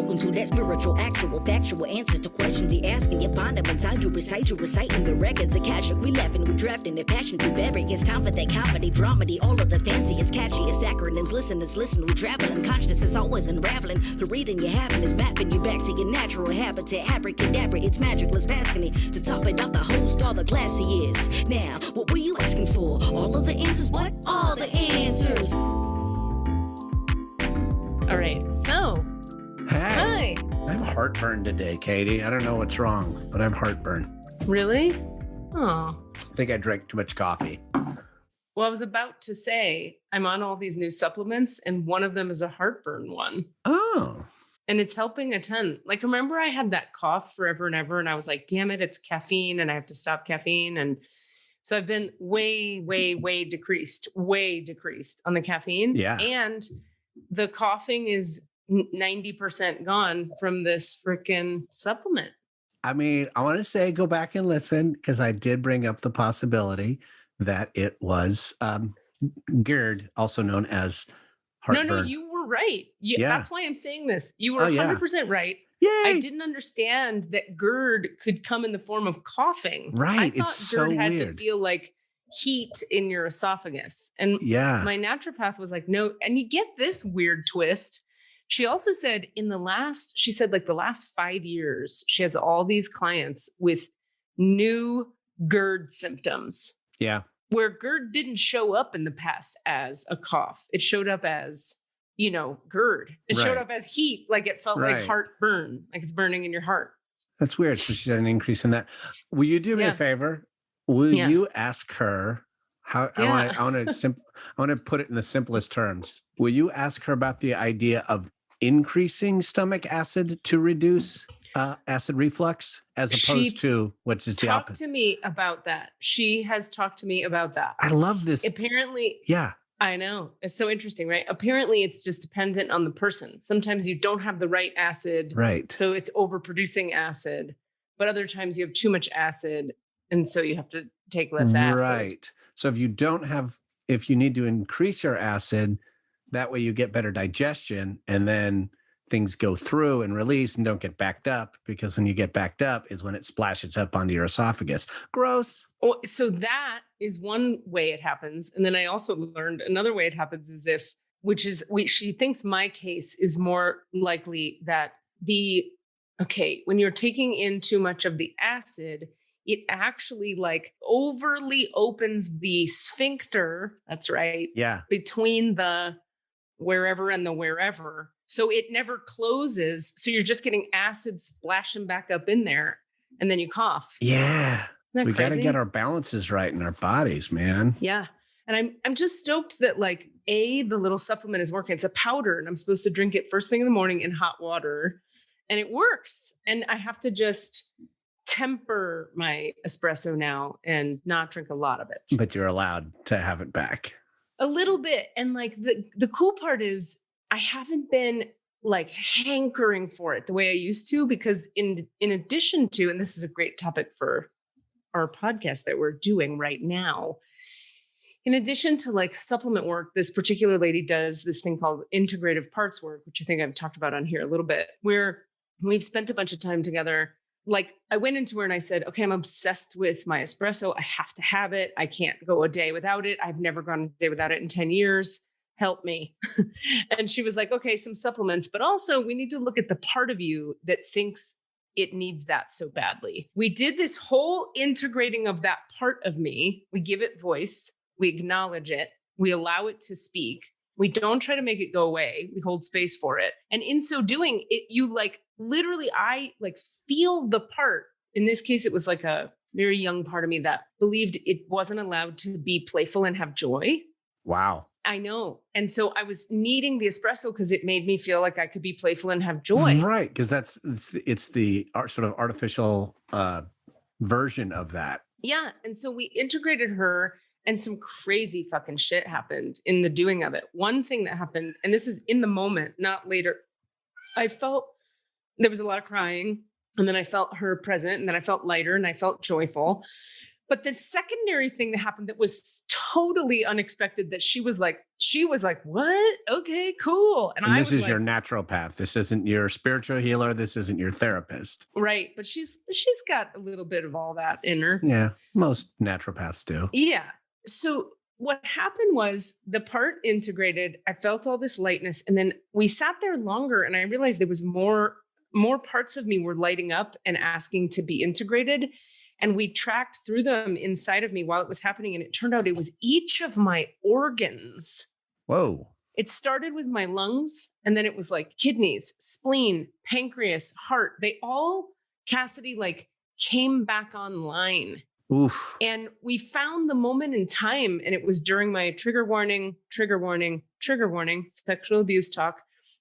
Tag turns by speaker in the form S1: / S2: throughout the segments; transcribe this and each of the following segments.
S1: Welcome to that spiritual, actual, factual answers to questions you're asking. You find them inside you, recite you, reciting the records. Akashic, we laughing, we drafting the passion through various. It's time for that comedy, dramedy, all of the fanciest, catchiest acronyms. Listeners, listen, we traveling. Conscious is always unraveling. The reading you're having is mapping you back to your natural habitat. Abracadabra, it's magicless, passing it. To top it off, the host, all the classiest. Now, what were you asking for? All of the answers? What? All the answers.
S2: All right, so.
S3: Hey.
S2: Hi.
S3: I have heartburn today, Katie. I don't know what's wrong, but I have heartburn.
S2: Really? Oh.
S3: I think I drank too much coffee.
S2: Well, I was about to say, I'm on all these new supplements, and one of them is a heartburn one.
S3: Oh.
S2: And it's helping a ton. Like, remember I had that cough forever and ever, and I was like, damn it, it's caffeine, and I have to stop caffeine. And so I've been way decreased on the caffeine.
S3: Yeah.
S2: And the coughing is 90% gone from this freaking supplement.
S3: I mean, I want to say go back and listen because I did bring up the possibility that it was GERD, also known as heartburn.
S2: No, you were right.
S3: Yeah.
S2: That's why I'm saying this. You were 100% right.
S3: Yay.
S2: I didn't understand that GERD could come in the form of coughing.
S3: Right.
S2: I thought
S3: It's
S2: GERD
S3: so
S2: had
S3: weird.
S2: to feel like heat in your esophagus. And my naturopath was like, no. And you get this weird twist. She also said the last 5 years, she has all these clients with new GERD symptoms.
S3: Yeah.
S2: Where GERD didn't show up in the past as a cough. It showed up as, GERD. It showed up as heat, like it felt like heartburn, like it's burning in your heart.
S3: That's weird. So she had an increase in that. Will you do me a favor? Will you ask her how? I want to put it in the simplest terms. Will you ask her about the idea of increasing stomach acid to reduce acid reflux, as opposed to which is the opposite?
S2: Talk to me about that. She has talked to me about that.
S3: I love this.
S2: Apparently,
S3: yeah.
S2: I know. It's so interesting, right? Apparently, it's just dependent on the person. Sometimes you don't have the right acid.
S3: Right.
S2: So it's overproducing acid. But other times you have too much acid. And so you have to take less acid.
S3: Right. So if you need to increase your acid, that way you get better digestion and then things go through and release and don't get backed up, because when you get backed up is when it splashes up onto your esophagus. Gross.
S2: Oh, so that is one way it happens. And then I also learned another way it happens is she thinks my case is more likely that when you're taking in too much of the acid, it actually like overly opens the sphincter. That's right.
S3: Yeah.
S2: Between the wherever and the wherever. So it never closes. So you're just getting acid splashing back up in there, and then you cough.
S3: Yeah. We got to get our balances right in our bodies, man.
S2: Yeah. And I'm just stoked that the little supplement is working. It's a powder, and I'm supposed to drink it first thing in the morning in hot water, and it works. And I have to just temper my espresso now and not drink a lot of it.
S3: But you're allowed to have it back.
S2: A little bit. And the cool part is I haven't been hankering for it the way I used to, because in addition to, and this is a great topic for our podcast that we're doing right now, in addition to supplement work, this particular lady does this thing called integrative parts work, which I think I've talked about on here a little bit, where we've spent a bunch of time together. I went into her and I said, okay, I'm obsessed with my espresso. I have to have it. I can't go a day without it. I've never gone a day without it in 10 years. Help me. And she was like, okay, some supplements, but also we need to look at the part of you that thinks it needs that so badly. We did this whole integrating of that part of me. We give it voice. We acknowledge it. We allow it to speak. We don't try to make it go away. We hold space for it. And in so doing, I feel the part. In this case, it was like a very young part of me that believed it wasn't allowed to be playful and have joy.
S3: Wow.
S2: I know. And so I was needing the espresso because it made me feel like I could be playful and have joy.
S3: Right. Because it's the sort of artificial version of that.
S2: Yeah. And so we integrated her, and some crazy fucking shit happened in the doing of it. One thing that happened, and this is in the moment, not later, I felt there was a lot of crying, and then I felt her present, and then I felt lighter, and I felt joyful. But the secondary thing that happened that was totally unexpected, that she was like, what? Okay, cool. And I
S3: this
S2: was
S3: is
S2: like,
S3: your naturopath. This isn't your spiritual healer. This isn't your therapist.
S2: Right. But she's got a little bit of all that in her.
S3: Yeah. Most naturopaths do.
S2: Yeah. So what happened was the part integrated, I felt all this lightness, and then we sat there longer and I realized there was more parts of me were lighting up and asking to be integrated. And we tracked through them inside of me while it was happening. And it turned out it was each of my organs.
S3: Whoa.
S2: It started with my lungs, and then it was like kidneys, spleen, pancreas, heart. They all, Cassidy, like came back online.
S3: Oof.
S2: And we found the moment in time, and it was during my trigger warning, sexual abuse talk.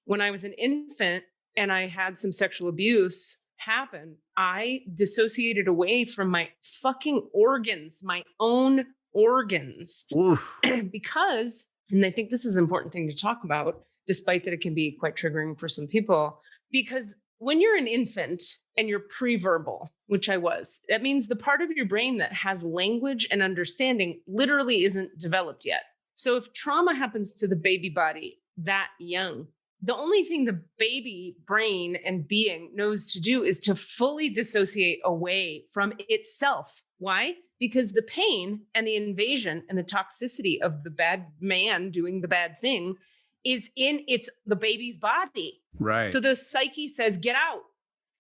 S2: When I was an infant and I had some sexual abuse happen, I dissociated away from my fucking organs, my own organs.
S3: Oof.
S2: Because, and I think this is an important thing to talk about, despite that it can be quite triggering for some people, because when you're an infant and you're pre-verbal, which I was, that means the part of your brain that has language and understanding literally isn't developed yet. So if trauma happens to the baby body that young, the only thing the baby brain and being knows to do is to fully dissociate away from itself. Why? Because the pain and the invasion and the toxicity of the bad man doing the bad thing is in the baby's body.
S3: Right.
S2: So the psyche says, get out,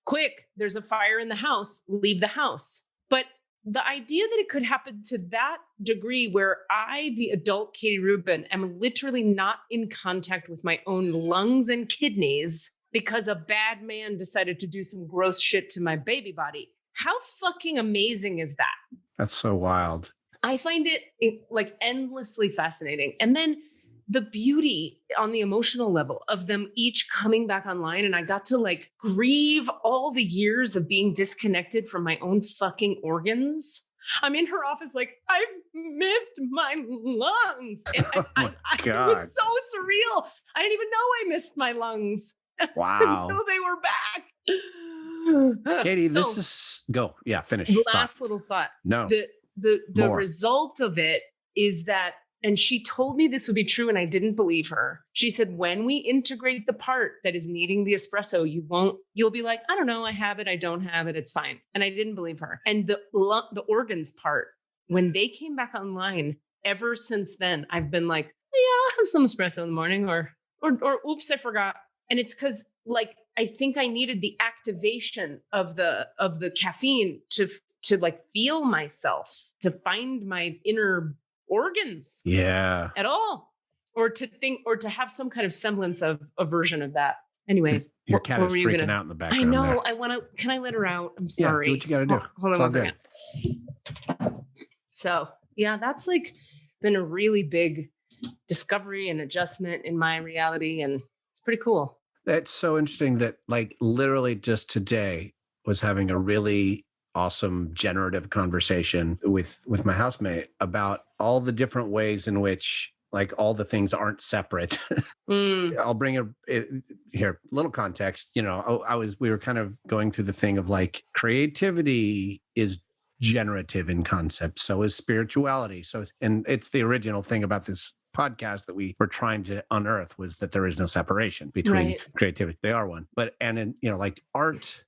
S2: quick, there's a fire in the house, leave the house. But the idea that it could happen to that degree where I, the adult Katie Rubin, am literally not in contact with my own lungs and kidneys because a bad man decided to do some gross shit to my baby body. How fucking amazing is that?
S3: That's so wild.
S2: I find it like endlessly fascinating. And then the beauty on the emotional level of them each coming back online. And I got to like grieve all the years of being disconnected from my own fucking organs. I'm in her office like, I've missed my lungs. And it was so surreal. I didn't even know I missed my lungs.
S3: Wow.
S2: Until they were back.
S3: Katie, this is go. Yeah, finish.
S2: Last little thought.
S3: No.
S2: The result of it is that, and she told me this would be true, and I didn't believe her. She said, when we integrate the part that is needing the espresso, you'll be like, I don't know, I have it, I don't have it, it's fine. And I didn't believe her. And the organs part, when they came back online, ever since then, I've been like, yeah, I'll have some espresso in the morning, or oops, I forgot. And it's because like, I think I needed the activation of the caffeine to like feel myself, to find my inner organs.
S3: Yeah.
S2: At all. Or to think, or to have some kind of semblance of a version of that. Anyway.
S3: Your cat is freaking out in the background.
S2: I know.
S3: There.
S2: Can I let her out? I'm sorry.
S3: Yeah, do what you got to do.
S2: Hold on one second. So yeah, that's like been a really big discovery and adjustment in my reality. And it's pretty cool.
S3: That's so interesting that like literally just today was having a really awesome generative conversation with my housemate about all the different ways in which like all the things aren't separate. I'll bring here, little context, you know, we were kind of going through the thing of like creativity is generative in concept. So is spirituality. And it's the original thing about this podcast that we were trying to unearth was that there is no separation between creativity. They are one, and in, you know, like art,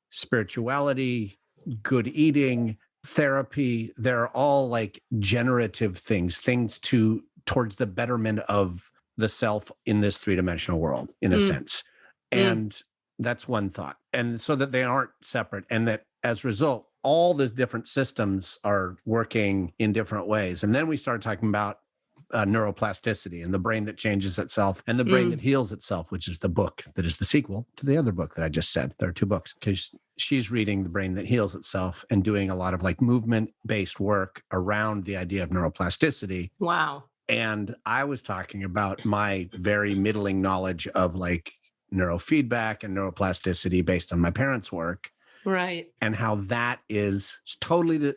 S3: spirituality, good eating, therapy, they're all like generative things towards the betterment of the self in this three-dimensional world, in a sense. And that's one thought. And so that they aren't separate, and that as a result, all these different systems are working in different ways. And then we started talking about neuroplasticity and the brain that changes itself and the brain that heals itself, which is the book that is the sequel to the other book that I just said. There are two books because she's reading The Brain That Heals Itself and doing a lot of like movement-based work around the idea of neuroplasticity.
S2: Wow.
S3: And I was talking about my very middling knowledge of like neurofeedback and neuroplasticity based on my parents' work.
S2: Right.
S3: And how that is totally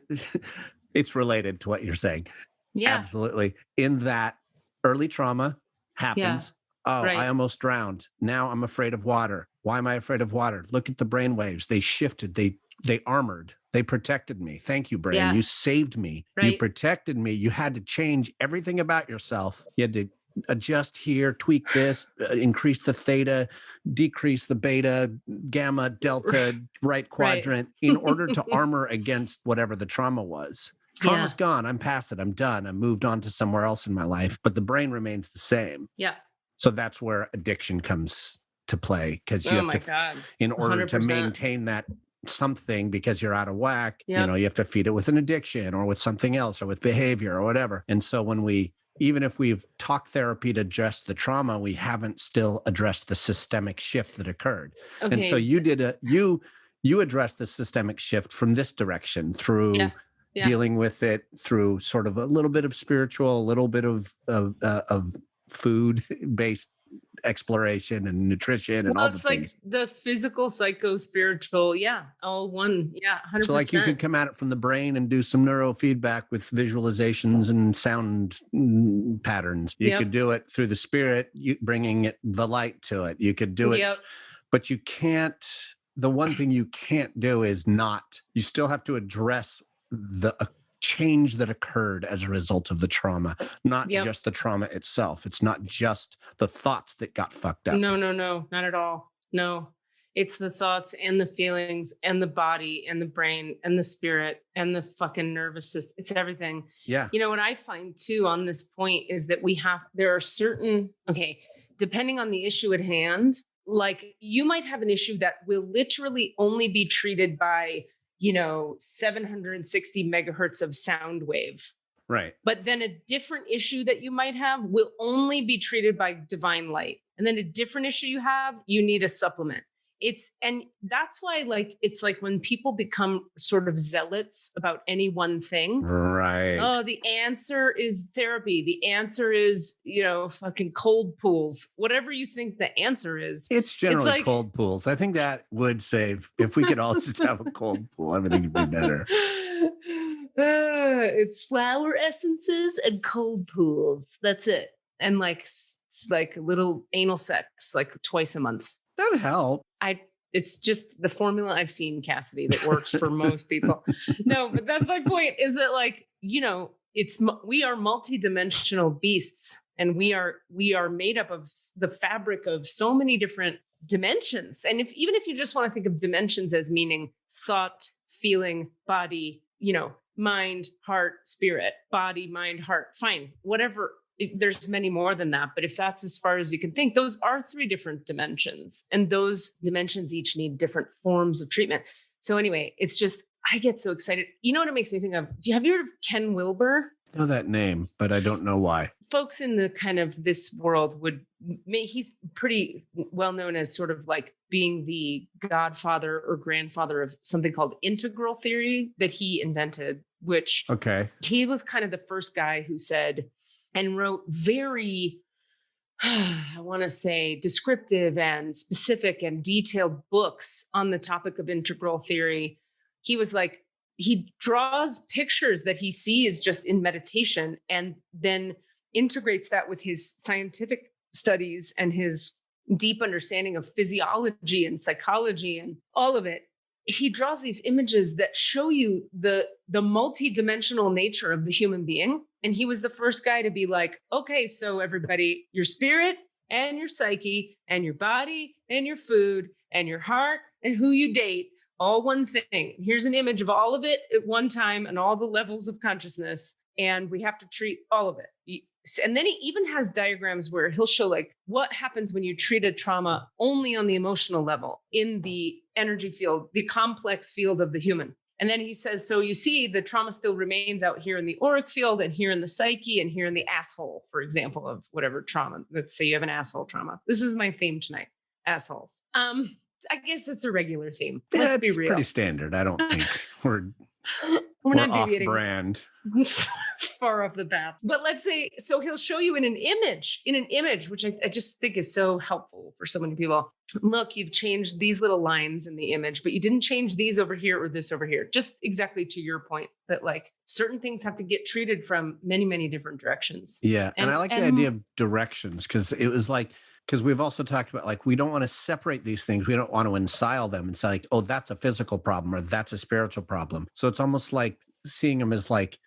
S3: it's related to what you're saying.
S2: Yeah.
S3: Absolutely. In that early trauma happens. Yeah. Oh, right. I almost drowned. Now I'm afraid of water. Why am I afraid of water? Look at the brain waves. They shifted. They they armored, they protected me. Thank you, brain.
S2: Yeah.
S3: You saved me.
S2: Right.
S3: You protected me. You had to change everything about yourself. You had to adjust here, tweak this, increase the theta, decrease the beta, gamma, delta, right quadrant in order to armor against whatever the trauma was. Trauma's gone. I'm past it. I'm done. I'm moved on to somewhere else in my life, but the brain remains the same.
S2: Yeah.
S3: So that's where addiction comes to play, because you have to, in order 100%. To maintain that something, because you're out of whack, you know, you have to feed it with an addiction or with something else or with behavior or whatever. And so when even if we've talked therapy to address the trauma, we haven't still addressed the systemic shift that occurred. Okay. And so you addressed the systemic shift from this direction through dealing with it through sort of a little bit of spiritual, a little bit of food-based exploration and nutrition and all the things.
S2: Like the physical, psycho, spiritual, all one. 100%. So
S3: like you could come at it from the brain and do some neurofeedback with visualizations and sound patterns. You could do it through the spirit, bringing the light to it. You could do it, but you can't. The one thing you can't do is you still have to address the change that occurred as a result of the trauma, not just the trauma itself. It's not just the thoughts that got fucked up.
S2: No, not at all. No, it's the thoughts and the feelings and the body and the brain and the spirit and the fucking nervous system. It's everything.
S3: Yeah.
S2: You know, what I find too on this point is that there are certain, depending on the issue at hand, like you might have an issue that will literally only be treated by 760 megahertz of sound wave.
S3: Right.
S2: But then a different issue that you might have will only be treated by divine light. And then a different issue you have, you need a supplement. And that's why, like, it's like when people become sort of zealots about any one thing.
S3: Right.
S2: Oh, the answer is therapy. The answer is, fucking cold pools. Whatever you think the answer is.
S3: It's generally like, cold pools. I think that would save, if we could all just have a cold pool, everything would be better.
S2: It's flower essences and cold pools. That's it. And it's like little anal sex, like twice a month.
S3: That'd help.
S2: It's just the formula I've seen, Cassidy, that works for most people. No, but that's my point, is that we are multidimensional beasts, and we are made up of the fabric of so many different dimensions. And even if you just want to think of dimensions as meaning thought, feeling, body, mind, heart, spirit, body, mind, heart, fine, whatever. There's many more than that, but if that's as far as you can think, those are 3 different dimensions, and those dimensions each need different forms of treatment. So anyway, it's just, I get so excited. You know what it makes me think of? Have you heard of Ken Wilber?
S3: I know that name, but I don't know why.
S2: Folks in the kind of this world he's pretty well known as sort of like being the godfather or grandfather of something called integral theory that he invented, which he was kind of the first guy who said, and wrote very, I want to say, descriptive and specific and detailed books on the topic of integral theory. He was like, he draws pictures that he sees just in meditation and then integrates that with his scientific studies and his deep understanding of physiology and psychology and all of it. He draws these images that show you the multidimensional nature of the human being. And he was the first guy to be like, okay, so everybody, your spirit and your psyche and your body and your food and your heart and who you date, all one thing. Here's an image of all of it at one time and all the levels of consciousness. And we have to treat all of it. And then he even has diagrams where he'll show like what happens when you treat a trauma only on the emotional level in the energy field, the complex field of the human. And then he says, so you see the trauma still remains out here in the auric field and here in the psyche and here in the asshole, for example, of whatever trauma. Let's say you have an asshole trauma. This is my theme tonight, assholes. I guess it's a regular theme. Let's be real.
S3: It's pretty standard. I don't think we're
S2: not
S3: off
S2: deviating.
S3: Brand.
S2: Far off the path. But let's say, so he'll show you in an image, which I just think is so helpful for so many people. Look, you've changed these little lines in the image, but you didn't change these over here or this over here. Just exactly to your point that like certain things have to get treated from many, many different directions.
S3: Yeah. And I like the idea of directions, because it was like, because we've also talked about like, we don't want to separate these things. We don't want to ensile them and say like, oh, that's a physical problem or that's a spiritual problem. So it's almost like seeing them as like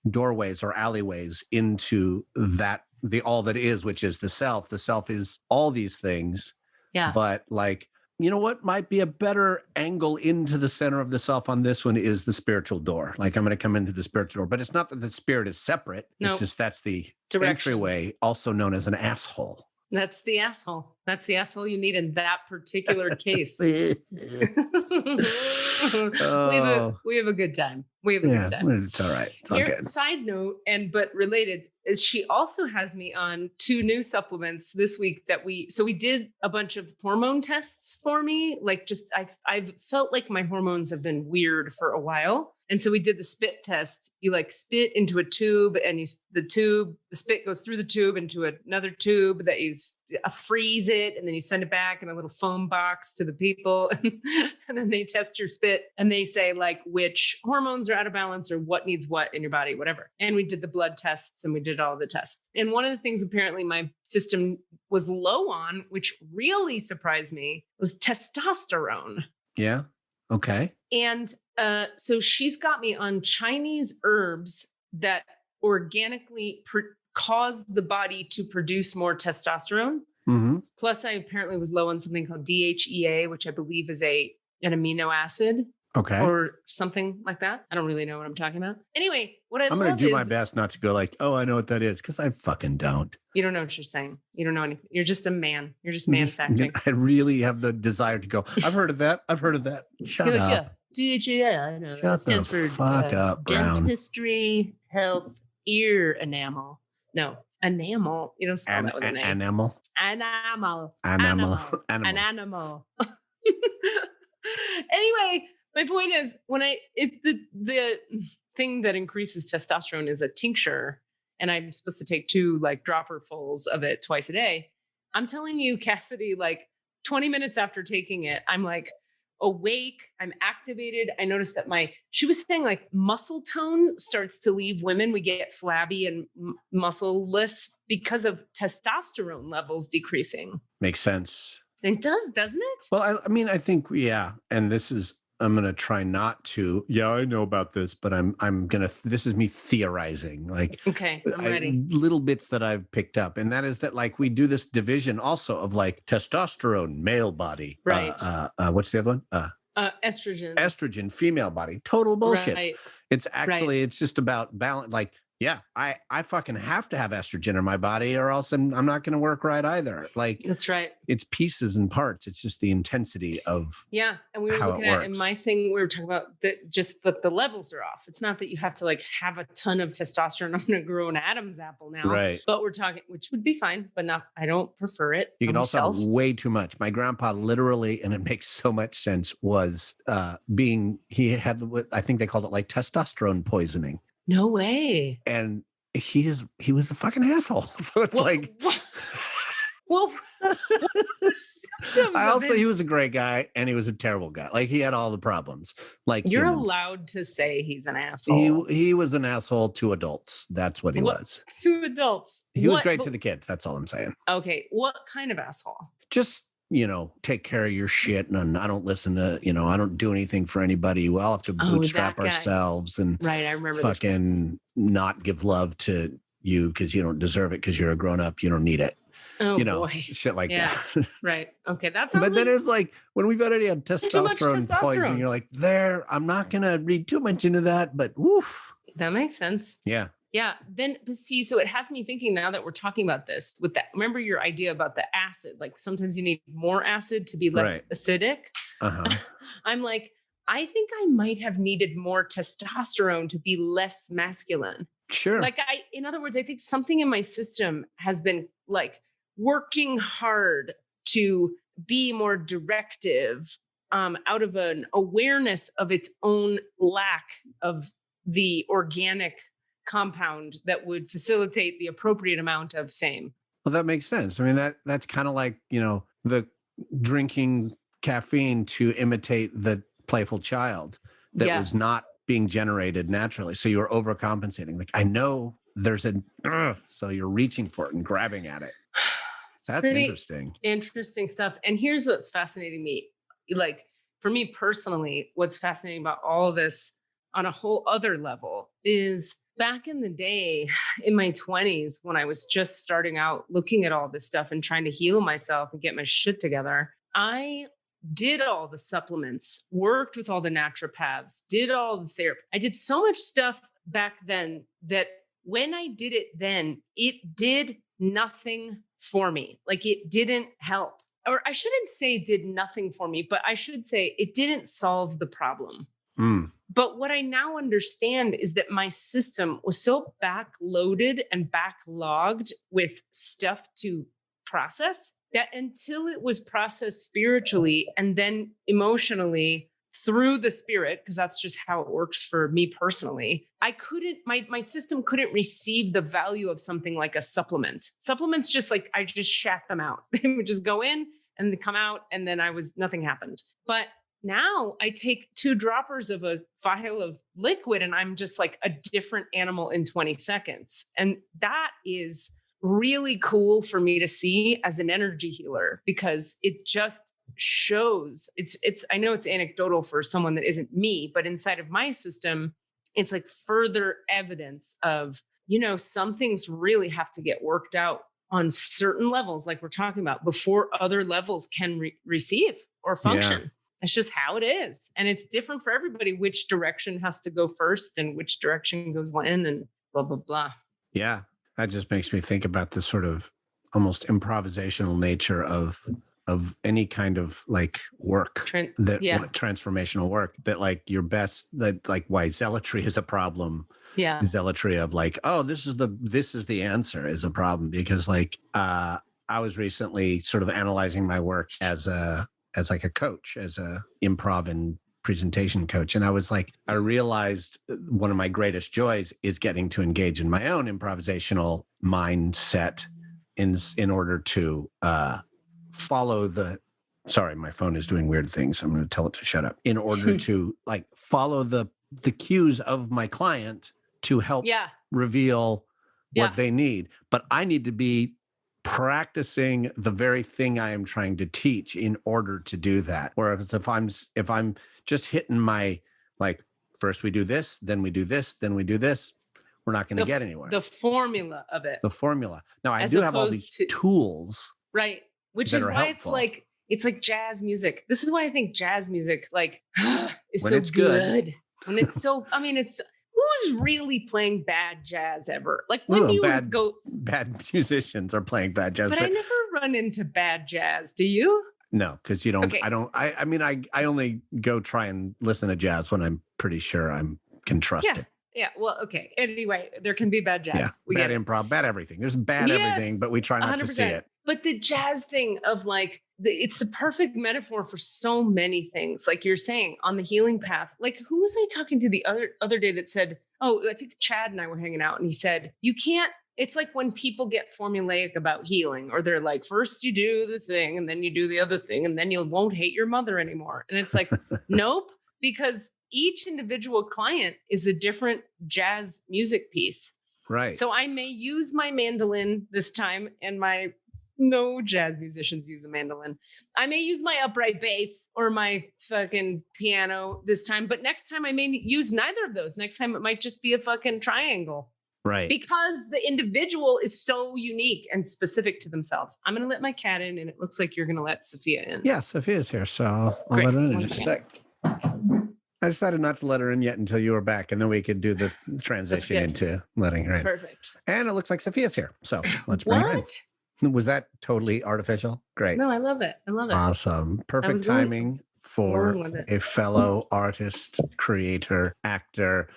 S3: doorways or alleyways into that, the all that is, which is the self. The self is all these things.
S2: Yeah.
S3: But like, you know what might be a better angle into the center of the self on this one is the spiritual door. Like I'm going to come into the spiritual door, but it's not that the spirit is separate.
S2: No.
S3: It's just that's the
S2: Direction.
S3: entryway, also known as an asshole.
S2: That's the asshole. That's the asshole you need in that particular case.
S3: Oh.
S2: We have a good time. We have a good time.
S3: It's all right. It's all
S2: Here,
S3: good.
S2: side note, but related, is she also has me on 2 new supplements this week that we did a bunch of hormone tests for me. Like I've felt like my hormones have been weird for a while. And so we did the spit test. You like spit into a tube and the spit goes through the tube into another tube that you freeze it. And then you send it back in a little foam box to the people. And then they test your spit and they say like which hormones are out of balance or what needs what in your body, whatever. And we did the blood tests and we did all the tests. And one of the things apparently my system was low on, which really surprised me, was testosterone.
S3: Yeah. Okay.
S2: And so she's got me on Chinese herbs that organically cause the body to produce more testosterone.
S3: Mm-hmm.
S2: Plus, I apparently was low on something called DHEA, which I believe is an amino acid.
S3: Okay.
S2: Or something like that. I don't really know what I'm talking about. Anyway, I'm
S3: going to do my best not to go like, oh, I know what that is, because I fucking don't.
S2: You don't know what you're saying. You don't know anything. You're just a man. You're just manufacturing.
S3: I really have the desire to go, I've heard of that. I've heard of that. Shut up.
S2: Yeah. DHEA, I know.
S3: Shut
S2: stands
S3: the
S2: for
S3: fuck up, Brown.
S2: dentistry, health, ear enamel. No, enamel. You don't spell that with an A.
S3: Enamel.
S2: Animal. Anyway, my point is the thing that increases testosterone is a tincture, and I'm supposed to take 2 like dropperfuls of it twice a day. I'm telling you, Cassidy, like 20 minutes after taking it, I'm like awake, I'm activated. I noticed that she was saying like muscle tone starts to leave women. We get flabby and muscleless because of testosterone levels decreasing.
S3: Makes sense.
S2: It does, doesn't it?
S3: Well, I mean, I think, yeah. And I'm going to try not to. Yeah, I know about this, but this is me theorizing. Like,
S2: okay, I'm ready.
S3: Little bits that I've picked up. And that is that like we do this division also of like testosterone, male body.
S2: Right.
S3: What's the other one?
S2: Estrogen.
S3: Estrogen, female body. Total bullshit.
S2: Right.
S3: It's actually, It's just about balance. Like, yeah, I fucking have to have estrogen in my body or else I'm not going to work right either. Like,
S2: that's right.
S3: It's pieces and parts. It's just the intensity of
S2: yeah. And we were looking at in my thing, we were talking about that just that the levels are off. It's not that you have to like have a ton of testosterone. I'm going to grow an Adam's apple now. Right. But we're talking, which would be fine, but I don't prefer it.
S3: You can also have way too much. My grandpa literally, and it makes so much sense, was he had what I think they called it like testosterone poisoning.
S2: No way.
S3: And he was a fucking asshole. So it's he was a great guy and he was a terrible guy. Like he had all the problems. Like
S2: you're allowed to say he's an asshole.
S3: He was an asshole to adults. That's what he was.
S2: To adults.
S3: He was great to the kids. That's all I'm saying.
S2: Okay. What kind of asshole?
S3: Just take care of your shit. And I don't listen to, I don't do anything for anybody. We all have to bootstrap ourselves and
S2: right. I remember
S3: fucking not give love to you because you don't deserve it because you're a grown up. You don't need it.
S2: Oh, boy.
S3: Shit like that.
S2: Right. Okay. That's.
S3: But then it's like when we've already had testosterone poisoning, you're like, I'm not going to read too much into that, but woof.
S2: That makes sense.
S3: Yeah.
S2: Yeah. Then see, so it has me thinking now that we're talking about this with that. Remember your idea about the acid? Like sometimes you need more acid to be less acidic.
S3: Uh-huh.
S2: I'm like, I think I might have needed more testosterone to be less masculine.
S3: Sure.
S2: Like in other words, I think something in my system has been like working hard to be more directive out of an awareness of its own lack of the organic compound that would facilitate the appropriate amount of same.
S3: Well, that makes sense. I mean, that's kind of like, the drinking caffeine to imitate the playful child that was not being generated naturally. So you're overcompensating. Like, I know there's so you're reaching for it and grabbing at it. That's interesting.
S2: Interesting stuff. And here's what's fascinating me. Like for me personally, what's fascinating about all of this on a whole other level is back in the day in my 20s, when I was just starting out looking at all this stuff and trying to heal myself and get my shit together, I did all the supplements, worked with all the naturopaths, did all the therapy. I did so much stuff back then that when I did it then, it did nothing for me. Like it didn't help. Or I shouldn't say it did nothing for me, but I should say it didn't solve the problem. But what I now understand is that my system was so backloaded and backlogged with stuff to process that until it was processed spiritually and then emotionally through the spirit, because that's just how it works for me personally, my system couldn't receive the value of something like a supplement. Supplements just like, I just shat them out. They would just go in and they come out and then nothing happened. But now I take 2 droppers of a vial of liquid and I'm just like a different animal in 20 seconds. And that is really cool for me to see as an energy healer, because it just shows I know it's anecdotal for someone that isn't me, but inside of my system, it's like further evidence of, some things really have to get worked out on certain levels, like we're talking about, before other levels can receive or function. Yeah. It's just how it is. And it's different for everybody, which direction has to go first and which direction goes when and blah, blah, blah.
S3: Yeah. That just makes me think about the sort of almost improvisational nature of any kind of like work transformational work, that like your best, that like why zealotry is a problem. Yeah. Zealotry of like, oh, this is the answer is a problem, because like, I was recently sort of analyzing my work as like a coach, as a improv and presentation coach. And I was like, I realized one of my greatest joys is getting to engage in my own improvisational mindset in order to follow sorry, my phone is doing weird things. I'm going to tell it to shut up. In order to like follow the cues of my client to help reveal what they need. But I need to be practicing the very thing I am trying to teach in order to do that. Whereas if I'm just hitting my, like, first we do this, then we do this, then we do this, we're not going to get anywhere.
S2: The formula of it.
S3: The formula. Now I do have all these tools.
S2: Right. Which is why it's like jazz music. This is why I think jazz music is so good. When it's so, I mean, who's really playing bad jazz ever? Like when
S3: bad musicians are playing bad jazz.
S2: But I never run into bad jazz. Do you?
S3: No, because you don't. Okay. I mean, I only go try and listen to jazz when I'm pretty sure I can trust it.
S2: Yeah. Well, okay. Anyway, there can be bad jazz.
S3: Yeah. Bad improv, bad everything. There's bad everything, but we try not 100%. To see it.
S2: But the jazz thing of like, it's the perfect metaphor for so many things. Like you're saying on the healing path, like who was I talking to the other day that said, oh, I think Chad and I were hanging out and he said, you can't, it's like when people get formulaic about healing, or they're like, first you do the thing and then you do the other thing and then you won't hate your mother anymore. And it's like, nope, because each individual client is a different jazz music piece.
S3: Right.
S2: So I may use my mandolin this time, and no jazz musicians use a mandolin. I may use my upright bass or my fucking piano this time, but next time I may use neither of those. Next time it might just be a fucking triangle.
S3: Right.
S2: Because the individual is so unique and specific to themselves. I'm going to let my cat in, and it looks like you're going to let Safiya in.
S3: Yeah, Safiya's here, so I'll let her in just a sec. I decided not to let her in yet until you were back, and then we could do the transition into letting her in.
S2: Perfect.
S3: And it looks like Safiya's here, so let's bring her in. Was that totally artificial? Great.
S2: No, I love it.
S3: Awesome. Perfect timing for a fellow artist, creator, actor,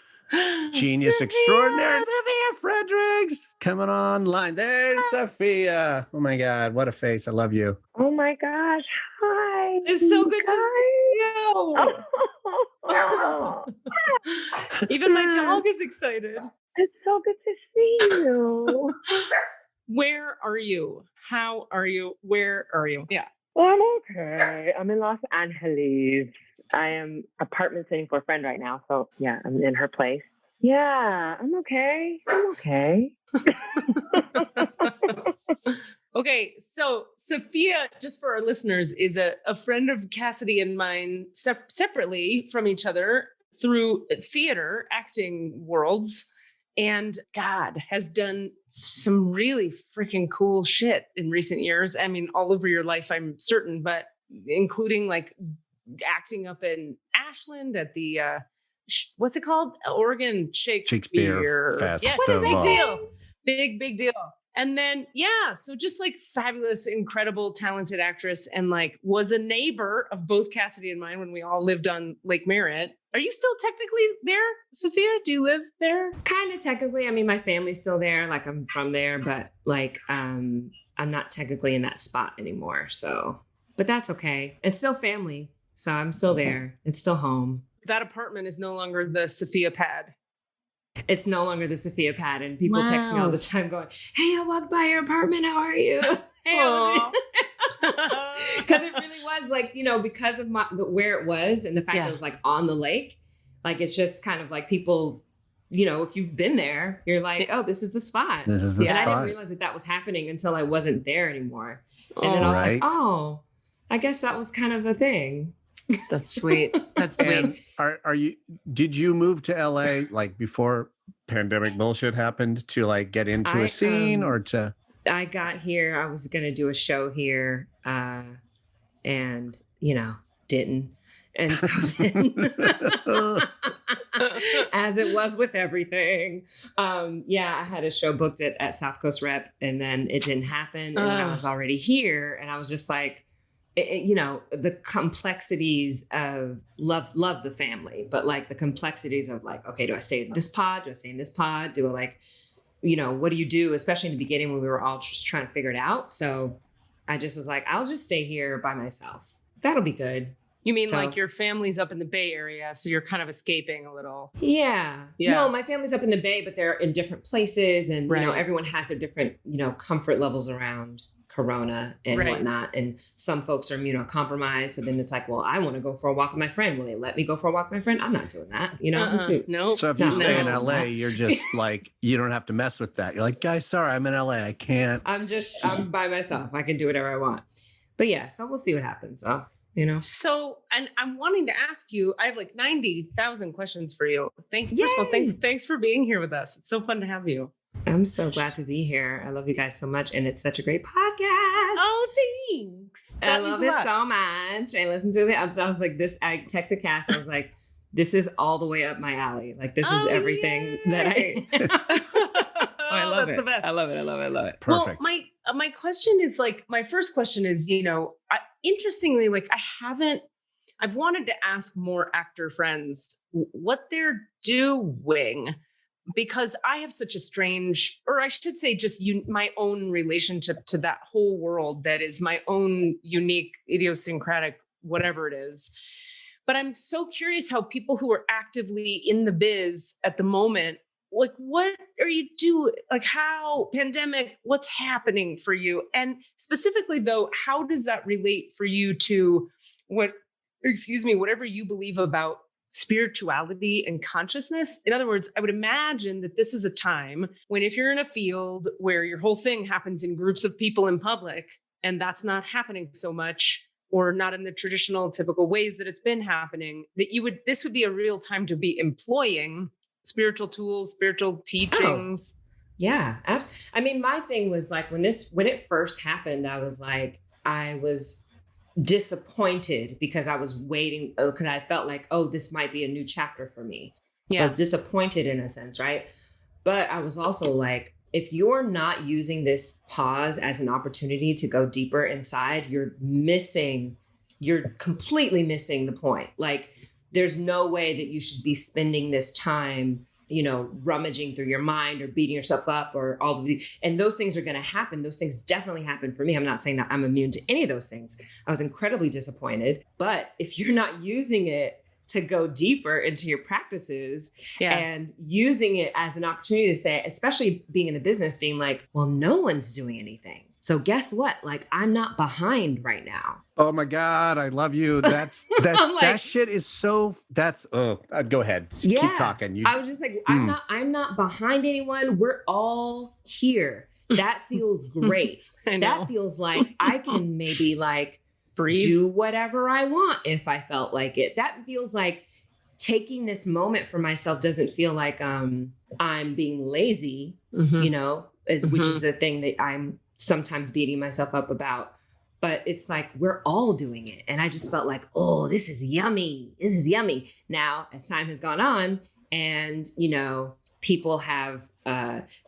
S3: genius extraordinaire, Safiya Fredericks, coming online. There's Safiya. Oh my God, what a face. I love you.
S4: Oh my gosh. Hi.
S2: It's so good to see you.
S4: Oh.
S2: Even my dog is excited.
S4: It's so good to see you.
S2: Where are you? How are you? Where are you? Yeah.
S4: Well, I'm okay. I'm in Los Angeles. I am apartment sitting for a friend right now. So yeah, I'm in her place. Yeah, I'm okay.
S2: Okay, so Safiya, just for our listeners, is a friend of Cassidy and mine, separately from each other through theater, acting worlds, and God has done some really freaking cool shit in recent years. I mean, all over your life, I'm certain, but including like acting up in Ashland at the what's it called? Oregon Shakespeare
S3: Festival.
S2: Yes, big deal. Big deal. And then, so just like fabulous, incredible, talented actress, and like was a neighbor of both Cassidy and mine when we all lived on Lake Merritt. Are you still technically there, Safiya? Do you live there?
S5: Kind of technically. I mean, my family's still there. Like I'm from there, but like I'm not technically in that spot anymore. So, but that's okay. It's still family. So I'm still there. It's still home.
S2: That apartment is no longer the Safiya pad.
S5: It's no longer the Safiya pad, and people text me all the time going, "Hey, I walked by your apartment. How are you?" Because it really was like, because of where it was and the fact that it was like on the lake, like it's just kind of like people, if you've been there, you're like, "Oh, this is the spot."
S3: This is the spot.
S5: And I didn't realize that was happening until I wasn't there anymore, and then I was like, "Oh, I guess that was kind of a thing."
S2: That's sweet. That's sweet.
S3: And did you move to LA like before pandemic bullshit happened to like get into a scene or to?
S5: I got here, I was going to do a show here, and, didn't. And so then, as it was with everything, I had a show booked at South Coast Rep, and then it didn't happen. And I was already here, and I was just like, the complexities of love the family, but like the complexities of like, okay, do I stay in this pod? Do I stay in this pod? Do I like, what do you do? Especially in the beginning when we were all just trying to figure it out. So I just was like, I'll just stay here by myself. That'll be good.
S2: You mean like your family's up in the Bay Area, so you're kind of escaping a little?
S5: Yeah. No, my family's up in the Bay, but they're in different places, and everyone has their different comfort levels around Corona and whatnot. And some folks are immunocompromised. So then it's like, well, I want to go for a walk with my friend. Will they let me go for a walk with my friend? I'm not doing that.
S2: No.
S3: So if you stay in LA, you're just like, you don't have to mess with that. You're like, guys, sorry, I'm in LA. I can't.
S5: I'm by myself. I can do whatever I want. But so we'll see what happens. So,
S2: and I'm wanting to ask you, I have like 90,000 questions for you. Thank you. First of all, thanks for being here with us. It's so fun to have you.
S5: I'm so glad to be here. I love you guys so much. And it's such a great podcast.
S2: Oh, thanks.
S5: I love it so much. I listened to it. I was like, I texted Cass. I was like, this is all the way up my alley. Like, this is everything that I... So I love it. I love it.
S3: Perfect.
S2: Well, my question is like, my first question is, interestingly, like I've wanted to ask more actor friends what they're doing, because I have such a strange, or I should say just my own relationship to that whole world that is my own unique, idiosyncratic, whatever it is. But I'm so curious how people who are actively in the biz at the moment, like, what are you doing? Like, how pandemic, what's happening for you? And specifically though, how does that relate for you to whatever you believe about spirituality and consciousness? In other words, I would imagine that this is a time when if you're in a field where your whole thing happens in groups of people in public, and that's not happening so much, or not in the traditional typical ways that it's been happening, that this would be a real time to be employing spiritual tools, spiritual teachings.
S5: Yeah. I mean, my thing was like, when it first happened, I was disappointed because I was waiting, because I felt like, oh, this might be a new chapter for me. Yeah. I was disappointed in a sense, right? But I was also like, if you're not using this pause as an opportunity to go deeper inside, you're completely missing the point. Like, there's no way that you should be spending this time, rummaging through your mind or beating yourself up or all of these. And those things are going to happen. Those things definitely happen for me. I'm not saying that I'm immune to any of those things. I was incredibly disappointed. But if you're not using it to go deeper into your practices and using it as an opportunity to say, especially being in the business, being like, well, no one's doing anything. So guess what? Like, I'm not behind right now.
S3: Oh my God, I love you. That's like, that shit is so, go ahead. Keep talking.
S5: I was just like, I'm not behind anyone. We're all here. that feels great. That feels like I can maybe like
S2: breathe,
S5: do whatever I want if I felt like it. That feels like taking this moment for myself doesn't feel like I'm being lazy, you know, which is the thing that I'm sometimes beating myself up about. But it's like, we're all doing it. And I just felt like, oh, this is yummy. This is yummy. Now, as time has gone on and, you know, people have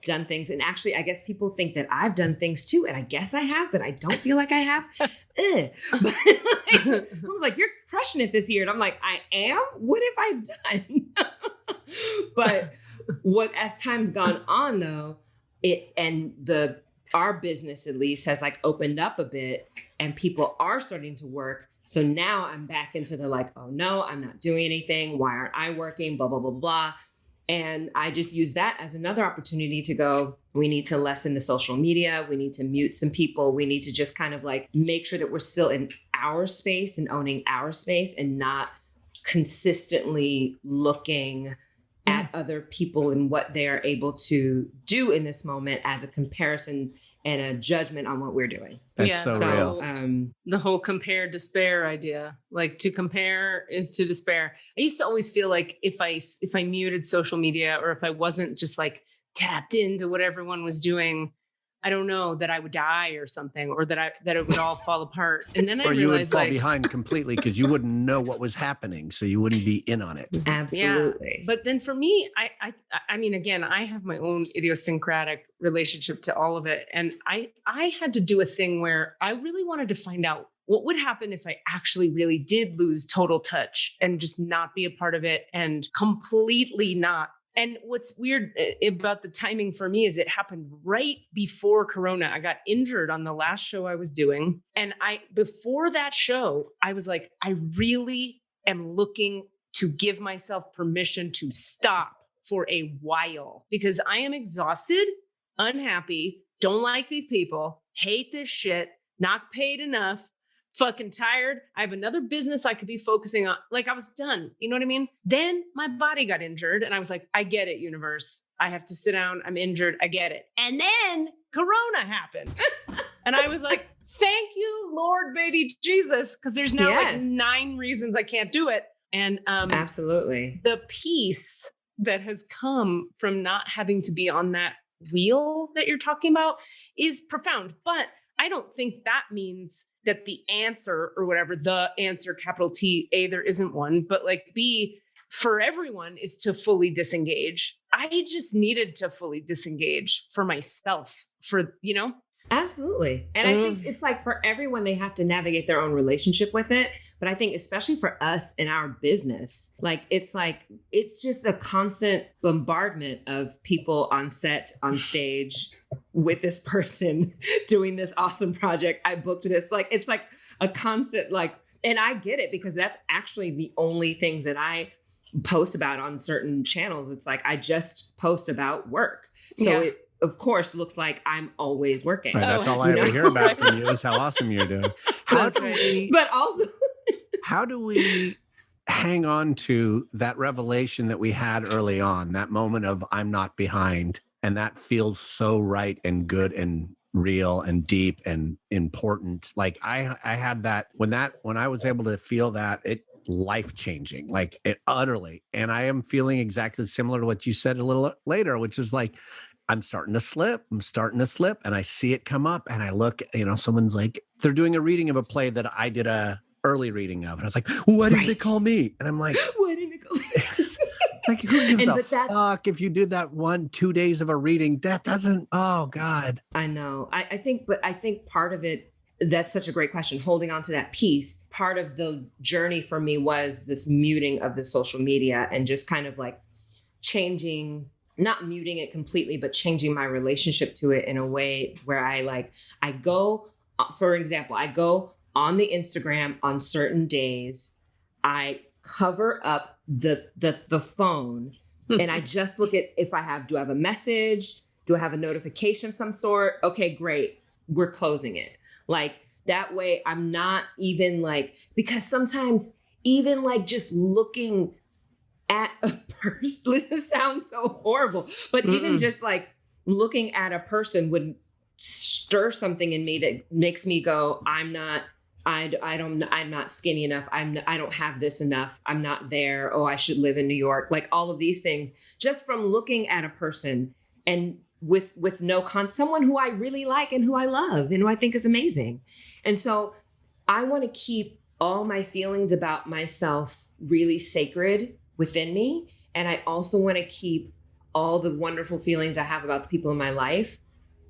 S5: done things. And actually, I guess people think that I've done things too. And I guess I have, but I don't feel like I have. But like, I was like, you're crushing it this year. And I'm like, I am? What have I done? But as time's gone on, though, our business at least has like opened up a bit and people are starting to work. So now I'm back into the like, oh no, I'm not doing anything. Why aren't I working? Blah, blah, blah, blah. And I just use that as another opportunity to go, we need to lessen the social media. We need to mute some people. We need to just kind of like make sure that we're still in our space and owning our space and not consistently looking at other people and what they're able to do in this moment as a comparison and a judgment on what we're doing.
S3: That's so real.
S2: The whole compare despair idea, like to compare is to despair. I used to always feel like if I muted social media or if I wasn't just like tapped into what everyone was doing, I don't know, that I would die or something, or that it would all fall apart. And then I realized,
S3: you would fall behind completely because you wouldn't know what was happening, so you wouldn't be in on it.
S5: Absolutely.
S2: Yeah. But then for me, I mean, again, I have my own idiosyncratic relationship to all of it, and I had to do a thing where I really wanted to find out what would happen if I actually really did lose total touch and just not be a part of it and completely not. And what's weird about the timing for me is it happened right before Corona. I got injured on the last show I was doing. And before that show, I was like, I really am looking to give myself permission to stop for a while because I am exhausted, unhappy, don't like these people, hate this shit, not paid enough, fucking tired. I have another business I could be focusing on. Like I was done. You know what I mean? Then my body got injured and I was like, I get it, universe. I have to sit down. I'm injured. I get it. And then Corona happened. And I was like, thank you, Lord, baby Jesus. Cause there's now like 9 reasons I can't do it. And
S5: absolutely.
S2: The peace that has come from not having to be on that wheel that you're talking about is profound. But I don't think that means that the answer or whatever, the answer, capital T, A, there isn't one, but like B, for everyone is to fully disengage. I just needed to fully disengage for myself, you know?
S5: Absolutely. And I think it's like for everyone, they have to navigate their own relationship with it. But I think especially for us in our business, it's just a constant bombardment of people on set, on stage with this person doing this awesome project. I booked this, it's like a constant, and I get it because that's actually the only things that I post about on certain channels. It's like, I just post about work. So it, of course, looks like I'm always working.
S3: Right, that's all I ever hear about from you is how awesome you're doing. How do we hang on to that revelation that we had early on, that moment of I'm not behind, and that feels so right and good and real and deep and important. Like I had that when I was able to feel that, it life-changing, utterly. And I am feeling exactly similar to what you said a little later, which is like, I'm starting to slip. And I see it come up and I look, someone's like, they're doing a reading of a play that I did a early reading of. And I was like, why didn't they call me? And I'm like,
S5: why didn't they call me?
S3: It's like, who gives a fuck if you do that 1-2 days of a reading? That doesn't, oh God.
S5: I know. I think part of it, that's such a great question. Holding on to that piece. Part of the journey for me was this muting of the social media and just kind of like changing, not muting it completely, but changing my relationship to it in a way where I go, for example, I go on the Instagram on certain days, I cover up the phone and I just look at do I have a message? Do I have a notification of some sort? Okay, great. We're closing it. That way I'm not even because sometimes even just looking at a person, this sounds so horrible, but even just looking at a person would stir something in me that makes me go, I'm not skinny enough. I don't have this enough. I'm not there. Oh, I should live in New York. Like all of these things, just from looking at a person and with someone who I really like and who I love and who I think is amazing. And so I want to keep all my feelings about myself really sacred within me. And I also want to keep all the wonderful feelings I have about the people in my life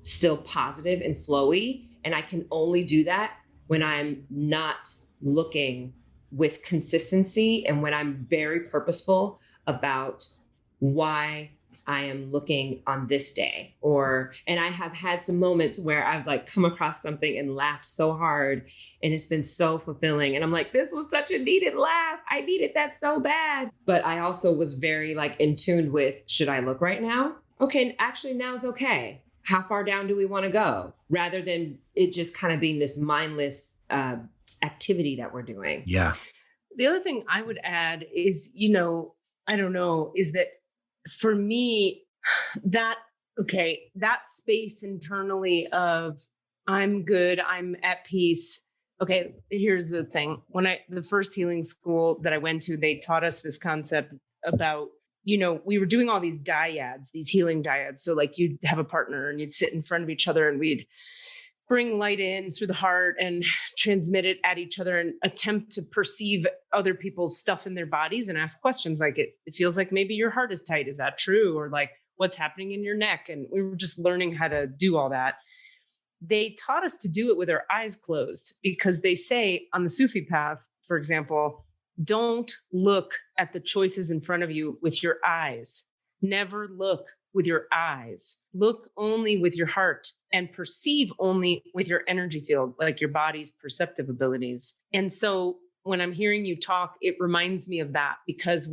S5: still positive and flowy. And I can only do that when I'm not looking with consistency and when I'm very purposeful about why I am looking on this day. And I have had some moments where I've like come across something and laughed so hard and it's been so fulfilling. And I'm like, this was such a needed laugh. I needed that so bad. But I also was very like in tune with, should I look right now? Okay, actually now's okay. How far down do we want to go? Rather than it just kind of being this mindless activity that we're doing.
S3: Yeah.
S2: The other thing I would add is, I don't know, is that for me, that space internally of I'm good, I'm at peace. Okay, here's the thing. The first healing school that I went to, they taught us this concept about, we were doing all these dyads, these healing dyads. So like you'd have a partner and you'd sit in front of each other and we'd bring light in through the heart and transmit it at each other and attempt to perceive other people's stuff in their bodies and ask questions like it feels like maybe your heart is tight. Is that true? Or like what's happening in your neck? And we were just learning how to do all that. They taught us to do it with our eyes closed because they say on the Sufi path, for example, don't look at the choices in front of you with your eyes. Never look with your eyes. Look only with your heart and perceive only with your energy field, like your body's perceptive abilities. And so when I'm hearing you talk, it reminds me of that because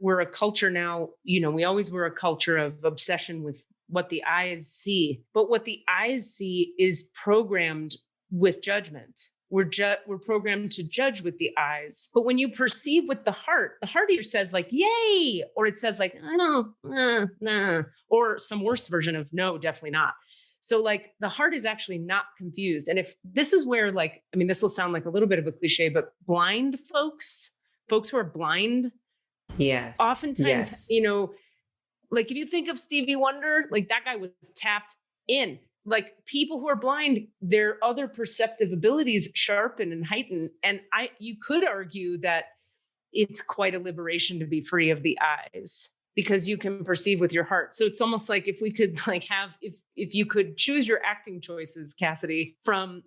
S2: we're a culture now, we always were a culture of obsession with what the eyes see, but what the eyes see is programmed with judgment. We're programmed to judge with the eyes. But when you perceive with the heart either says like, yay, or it says like, I don't, nah, or some worse version of no, definitely not. So like the heart is actually not confused. And if this is where this will sound like a little bit of a cliche, but blind folks who are blind.
S5: Yes.
S2: Oftentimes,
S5: yes.
S2: Like if you think of Stevie Wonder, like that guy was tapped in. Like people who are blind, their other perceptive abilities sharpen and heighten. And you could argue that it's quite a liberation to be free of the eyes because you can perceive with your heart. So it's almost like if we could if you could choose your acting choices, Cassidy, am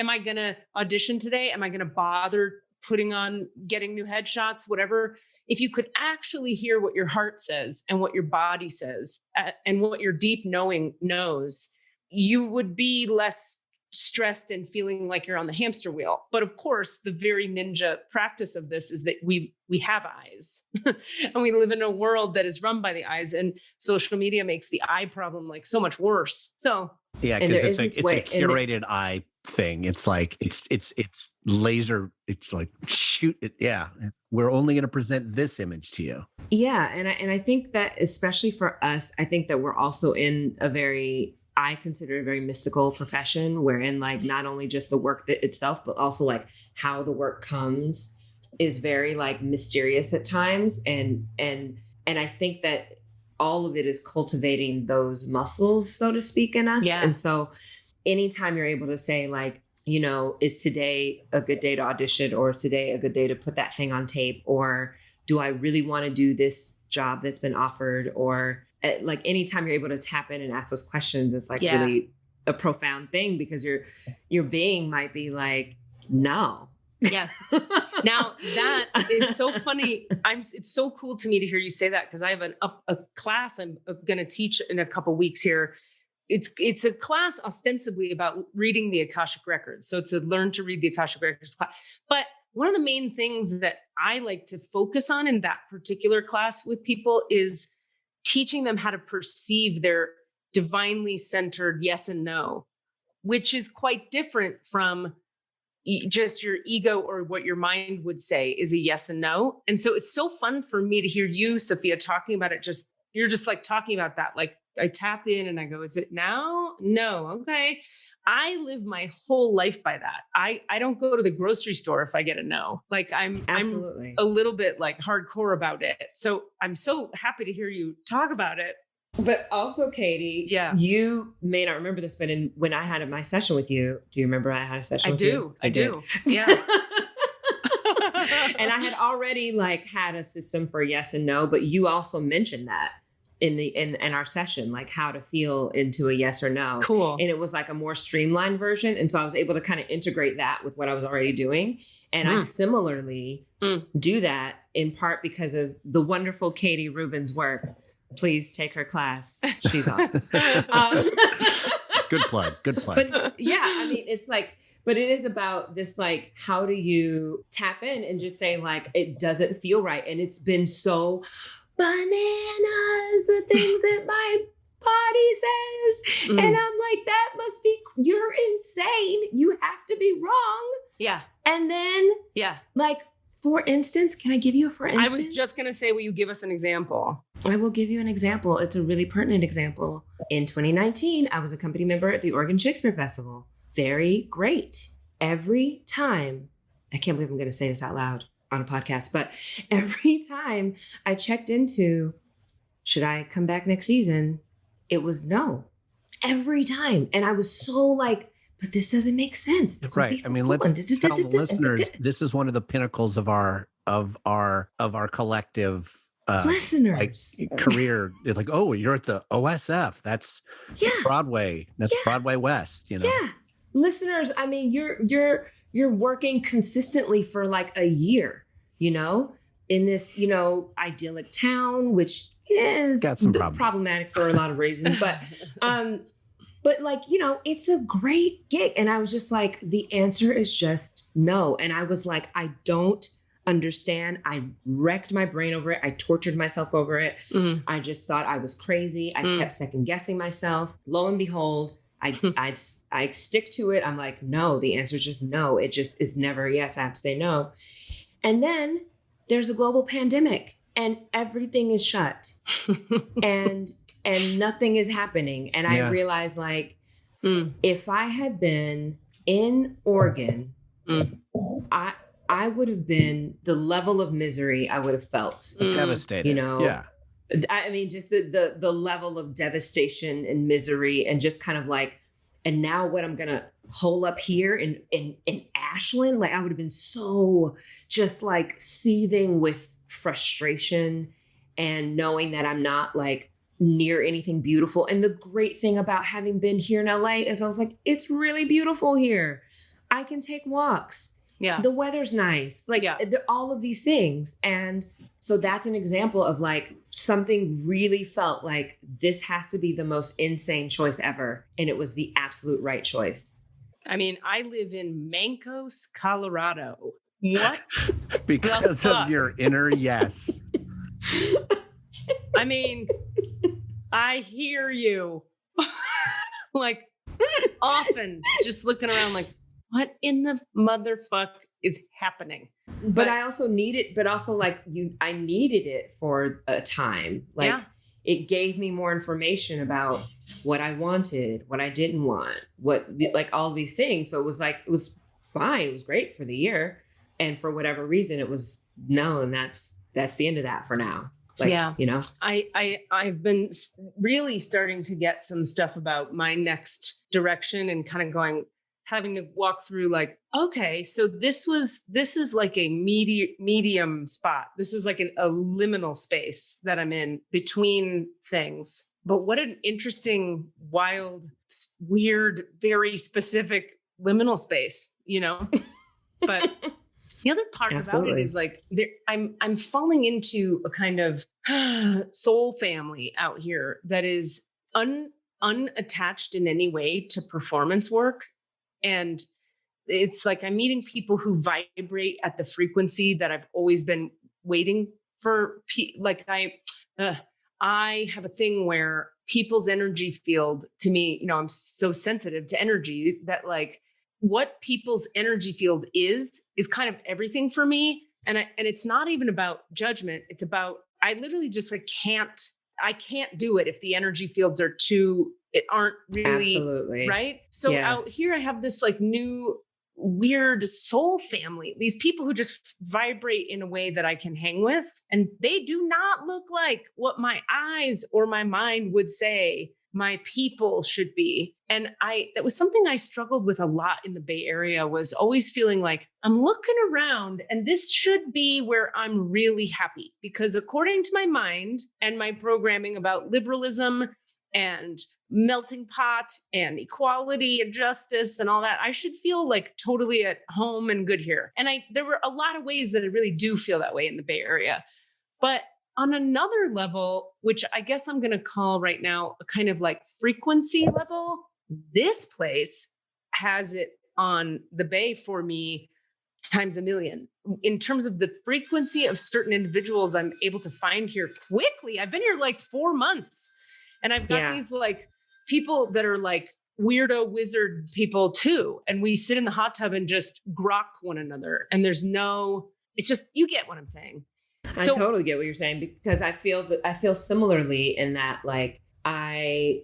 S2: I going to audition today? Am I going to bother getting new headshots, whatever? If you could actually hear what your heart says and what your body says and what your deep knowing knows, you would be less stressed and feeling like you're on the hamster wheel. But of course, the very ninja practice of this is that we have eyes and we live in a world that is run by the eyes, and social media makes the eye problem like so much worse. So
S3: yeah, because it's a curated eye thing. It's like it's laser. It's like shoot it. Yeah, we're only going to present this image to you.
S5: Yeah, and I think that especially for us, I think that we're also in I consider it a very mystical profession wherein like not only just the work itself, but also like how the work comes is very like mysterious at times. And I think that all of it is cultivating those muscles, so to speak, in us.
S2: Yeah.
S5: And so anytime you're able to say like, is today a good day to audition, or is today a good day to put that thing on tape? Or do I really want to do this job that's been offered? Or like anytime you're able to tap in and ask those questions, it's like really a profound thing because your being might be like, no.
S2: Yes. Now that is so funny. It's so cool to me to hear you say that because I have a class I'm going to teach in a couple weeks here. It's a class ostensibly about reading the Akashic Records. So it's a learn to read the Akashic Records class. But one of the main things that I like to focus on in that particular class with people is teaching them how to perceive their divinely centered yes and no, which is quite different from just your ego or what your mind would say is a yes and no. And so it's so fun for me to hear you, Safiya, talking about it just you're just like talking about that. Like I tap in and I go, is it now? No. Okay. I live my whole life by that. I don't go to the grocery store if I get a no. Like I'm a little bit like hardcore about it. So I'm so happy to hear you talk about it.
S5: But also, Katie, you may not remember this, but when I had my session with you, do you remember I had a session with you?
S2: I do. Yeah.
S5: And I had already like had a system for yes and no, but you also mentioned that in our session, like how to feel into a yes or no.
S2: Cool.
S5: And it was like a more streamlined version. And so I was able to kind of integrate that with what I was already doing. And I similarly do that in part because of the wonderful Katie Rubin's work. Please take her class. She's awesome.
S3: Good plug.
S5: But yeah, I mean, it's like, but it is about this, like, how do you tap in and just say like, it doesn't feel right. And it's been so bananas, the things that my body says. And I'm like, that must be, you're insane. You have to be wrong.
S2: Yeah.
S5: And then, like, for instance, can I give you a for instance?
S2: I was just going to say, will you give us an example?
S5: I will give you an example. It's a really pertinent example. In 2019, I was a company member at the Oregon Shakespeare Festival. Very great. Every time, I can't believe I'm going to say this out loud on a podcast, but every time I checked into, should I come back next season? It was no. Every time. And I was so like, but this doesn't make sense. This
S3: right. I mean, let's tell the listeners, this is one of the pinnacles of our collective
S5: listeners
S3: like career. It's like, oh, you're at the OSF. That's Broadway. That's Broadway West, you know?
S5: Yeah. Listeners, I mean, you're working consistently for like a year, you know, in this, you know, idyllic town, which is
S3: got some problems.
S5: Problematic for a lot of reasons, but like, you know, it's a great gig. And I was just like, the answer is just no. And I was like, I don't understand. I wrecked my brain over it. I tortured myself over it. I just thought I was crazy. I kept second guessing myself. Lo and behold, I stick to it. I'm like, no, the answer is just no. It just is never yes. I have to say no. And then there's a global pandemic and everything is shut and nothing is happening. And I realized like, if I had been in Oregon, I would have been the level of misery I would have felt.
S3: Devastated.
S5: You know? Yeah. I mean, just the level of devastation and misery and just kind of like, and now what I'm going to hole up here in Ashland, like I would have been so just like seething with frustration and knowing that I'm not like near anything beautiful. And the great thing about having been here in LA is I was like, it's really beautiful here. I can take walks.
S2: Yeah.
S5: The weather's nice. Like all of these things. And so that's an example of like something really felt like this has to be the most insane choice ever. And it was the absolute right choice.
S2: I mean, I live in Mancos, Colorado. What?
S3: Because of your inner yes.
S2: I mean, I hear you. Like often just looking around like, what in the motherfuck is happening?
S5: But I also need it, but also like I needed it for a time. Like it gave me more information about what I wanted, what I didn't want, like all these things. So it was like, it was fine. It was great for the year. And for whatever reason, it was no. And that's the end of that for now. Like, you know,
S2: I've been really starting to get some stuff about my next direction and kind of having to walk through like, okay, so this is like a medium spot. This is like a liminal space that I'm in between things. But what an interesting, wild, weird, very specific liminal space, you know? But the other part about it is like, I'm falling into a kind of soul family out here that is unattached in any way to performance work. And it's like I'm meeting people who vibrate at the frequency that I've always been waiting for. Like I have a thing where people's energy field to me, you know, I'm so sensitive to energy that like what people's energy field is kind of everything for me. And it's not even about judgment. It's about, I literally just like I can't do it if the energy fields aren't really
S5: Absolutely.
S2: right. So out here, I have this like new weird soul family, these people who just vibrate in a way that I can hang with. And they do not look like what my eyes or my mind would say my people should be. And that was something I struggled with a lot in the Bay Area, was always feeling like I'm looking around and this should be where I'm really happy, because according to my mind and my programming about liberalism and melting pot and equality and justice and all that, I should feel like totally at home and good here. And there were a lot of ways that I really do feel that way in the Bay Area. But on another level, which I guess I'm going to call right now a kind of like frequency level, this place has it on the Bay for me times a million. In terms of the frequency of certain individuals I'm able to find here quickly. I've been here like 4 months, and I've got these like people that are like weirdo wizard people too. And we sit in the hot tub and just grok one another. And it's just, you get what I'm saying.
S5: I totally get what you're saying, because I feel similarly in that, like, I'm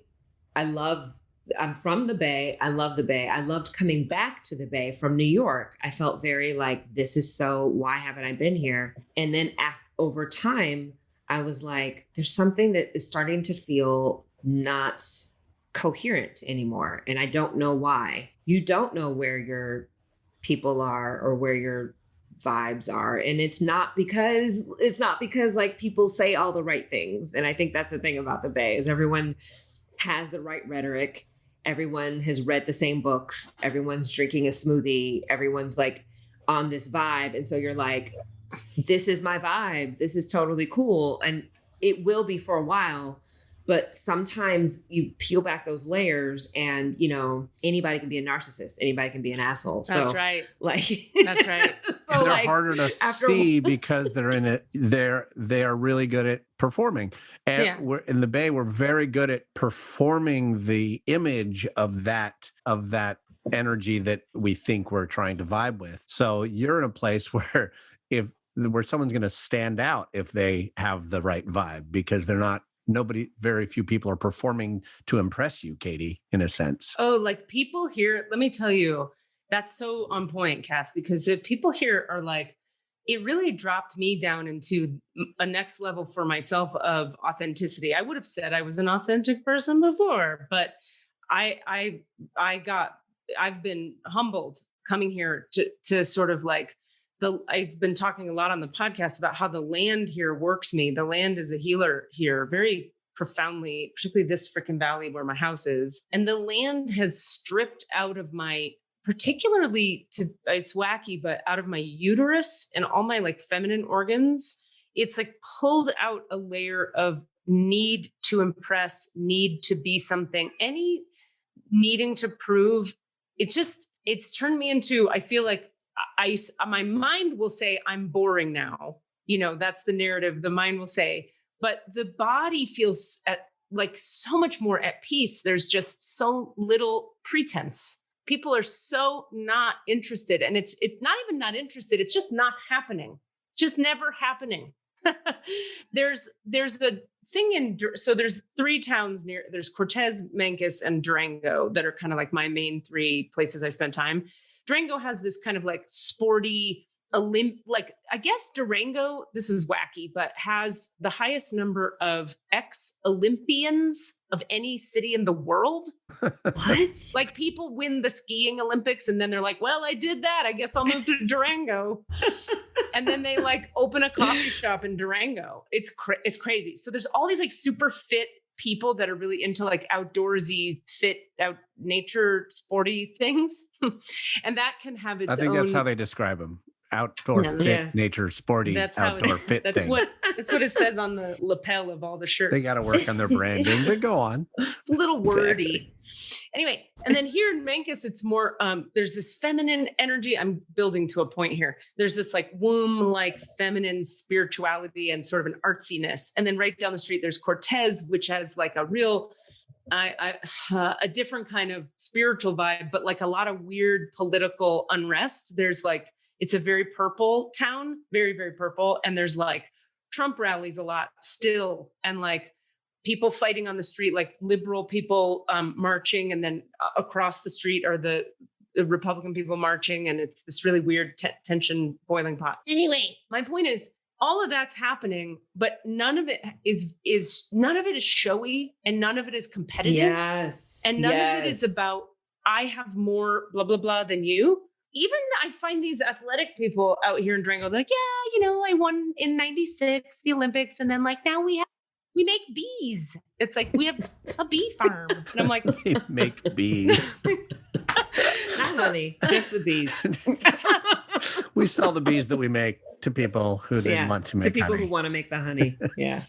S5: from the Bay. I love the Bay. I loved coming back to the Bay from New York. I felt very like, why haven't I been here? And then over time, I was like, there's something that is starting to feel not coherent anymore. And I don't know why. You don't know where your people are or where your vibes are. And it's not because like people say all the right things. And I think that's the thing about the Bay, is everyone has the right rhetoric. Everyone has read the same books. Everyone's drinking a smoothie. Everyone's like on this vibe. And so you're like, this is my vibe. This is totally cool. And it will be for a while. But sometimes you peel back those layers and, anybody can be a narcissist. Anybody can be an asshole.
S2: That's right.
S5: Like,
S2: that's right.
S5: So
S3: they're harder to see because they're in it. They are really good at performing. And we're in the Bay, we're very good at performing the image of that energy that we think we're trying to vibe with. So you're in a place where someone's going to stand out if they have the right vibe, because very few people are performing to impress you, Katie, in a sense.
S2: Oh, like people here, let me tell you, that's so on point, Cass, because if people here are like, it really dropped me down into a next level for myself of authenticity. I would have said I was an authentic person before, but I've been humbled coming here to sort of like, I've been talking a lot on the podcast about how the land here works me. The land is a healer here very profoundly, particularly this frickin' valley where my house is. And the land has stripped out of it's wacky, but out of my uterus and all my like feminine organs, it's like pulled out a layer of need to impress, need to be something, any needing to prove. It's turned me into, I feel like, my mind will say I'm boring now. That's the narrative the mind will say, but the body feels like so much more at peace. There's just so little pretense. People are so not interested, and it's not even not interested. It's just not happening. Just never happening. There's the thing so there's 3 towns near, there's Cortez, Mancos, and Durango that are kind of like my main 3 places I spend time. Durango has this kind of like sporty I guess Durango, this is wacky, but has the highest number of ex-Olympians of any city in the world.
S5: What?
S2: Like people win the skiing Olympics and then they're like, well, I did that. I guess I'll move to Durango. And then they like open a coffee shop in Durango. It's crazy. So there's all these like super fit people that are really into like outdoorsy, fit out nature, sporty things. And that can have its own.
S3: I think that's how they describe them. Outdoor fit, nature, sporty, outdoor fit thing.
S2: That's what it says on the lapel of all the shirts.
S3: They got to work on their branding, but go on.
S2: It's a little wordy. Exactly. Anyway, and then here in Mancos, it's more, there's this feminine energy. I'm building to a point here. There's this like womb-like feminine spirituality and sort of an artsiness. And then right down the street, there's Cortez, which has like a real, a different kind of spiritual vibe, but like a lot of weird political unrest. There's like, it's a very purple town, very, very purple. And there's like Trump rallies a lot still. And like people fighting on the street, like liberal people marching, and then across the street are the Republican people marching, and it's this really weird tension boiling pot. Anyway, my point is, all of that's happening, but none of it is showy, and none of it is competitive.
S5: Yes.
S2: And none of it is about, I have more blah, blah, blah than you. Even I find these athletic people out here in Durango, they're like, yeah, I won in 96, the Olympics. And then like, now we make bees. It's like, we have a bee farm. And I'm like,
S3: we make bees.
S5: Not honey, just the bees.
S3: We sell the bees that we make to people who then want to make
S5: people
S3: honey.
S5: who want to make the honey. Yeah.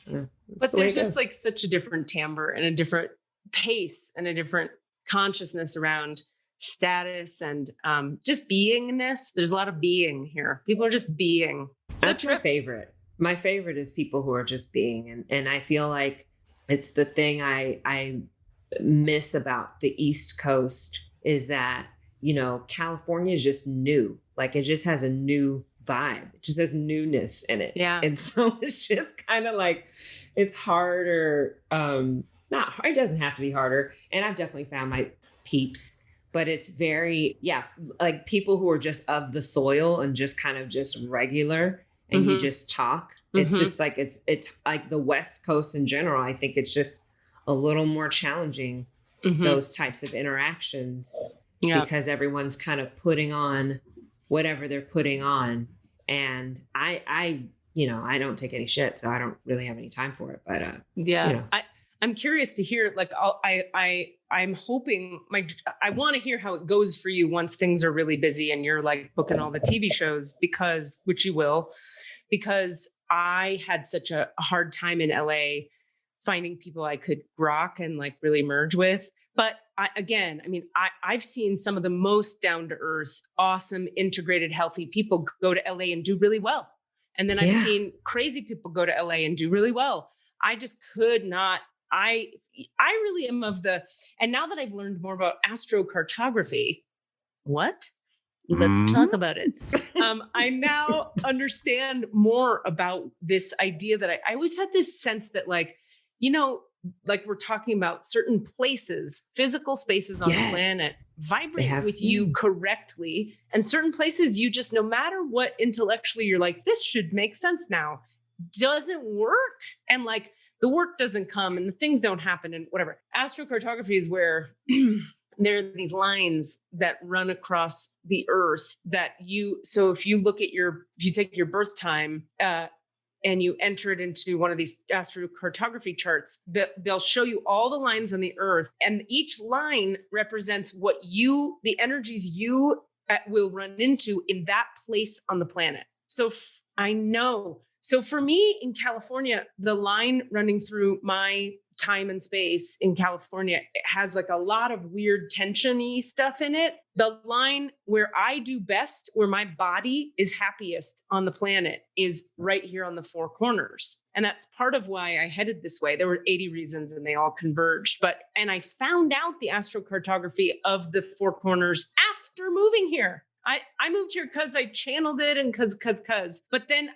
S2: But there's just like such a different timbre and a different pace and a different consciousness around status and just beingness. There's a lot of being here. People are just being.
S5: That's my favorite. My favorite is people who are just being. And I feel like it's the thing I miss about the East Coast is that, California is just new. Like it just has a new vibe. It just has newness in it.
S2: Yeah.
S5: And so it's just kind of like, it's harder. It doesn't have to be harder. And I've definitely found my peeps, but it's very, like people who are just of the soil and just kind of just regular and you just talk. It's just like, it's like the West Coast in general. I think it's just a little more challenging, those types of interactions because everyone's kind of putting on whatever they're putting on. And I don't take any shit, so I don't really have any time for it, but
S2: I'm curious to hear, like, I'm hoping I want to hear how it goes for you once things are really busy and you're like booking all the TV shows which you will, because I had such a hard time in LA finding people I could grok and like really merge with. But I've seen some of the most down to earth, awesome, integrated, healthy people go to LA and do really well. And then I've seen crazy people go to LA and do really well. I just could not. I really am and now that I've learned more about astrocartography, let's talk about it. I now understand more about this idea that I always had this sense that like we're talking about certain places, physical spaces on the planet vibrate with you correctly. And certain places you just, no matter what intellectually you're like, this should make sense now, doesn't work. And like the work doesn't come and the things don't happen and whatever. Astrocartography is where there are these lines that run across the earth so if you take your birth time, and you enter it into one of these astrocartography charts, they'll show you all the lines on the earth, and each line represents the energies you will run into in that place on the planet. So I know. So for me in California, the line running through my time and space in California, it has like a lot of weird tension-y stuff in it. The line where I do best, where my body is happiest on the planet, is right here on the Four Corners. And that's part of why I headed this way. There were 80 reasons and they all converged. And I found out the astrocartography of the Four Corners after moving here. I moved here because I channeled it and cause. But then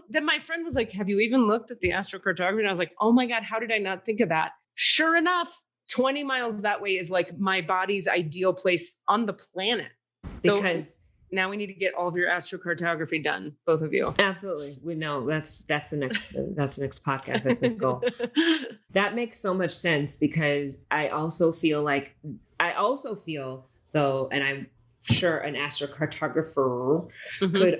S2: then my friend was like, have you even looked at the astrocartography? And I was like, oh my God, how did I not think of that? Sure enough, 20 miles that way is like my body's ideal place on the planet. Because now we need to get all of your astrocartography done, both of you.
S5: Absolutely. We know that's the next podcast. That's this goal. That makes so much sense because I also feel though, and I'm sure an astrocartographer could,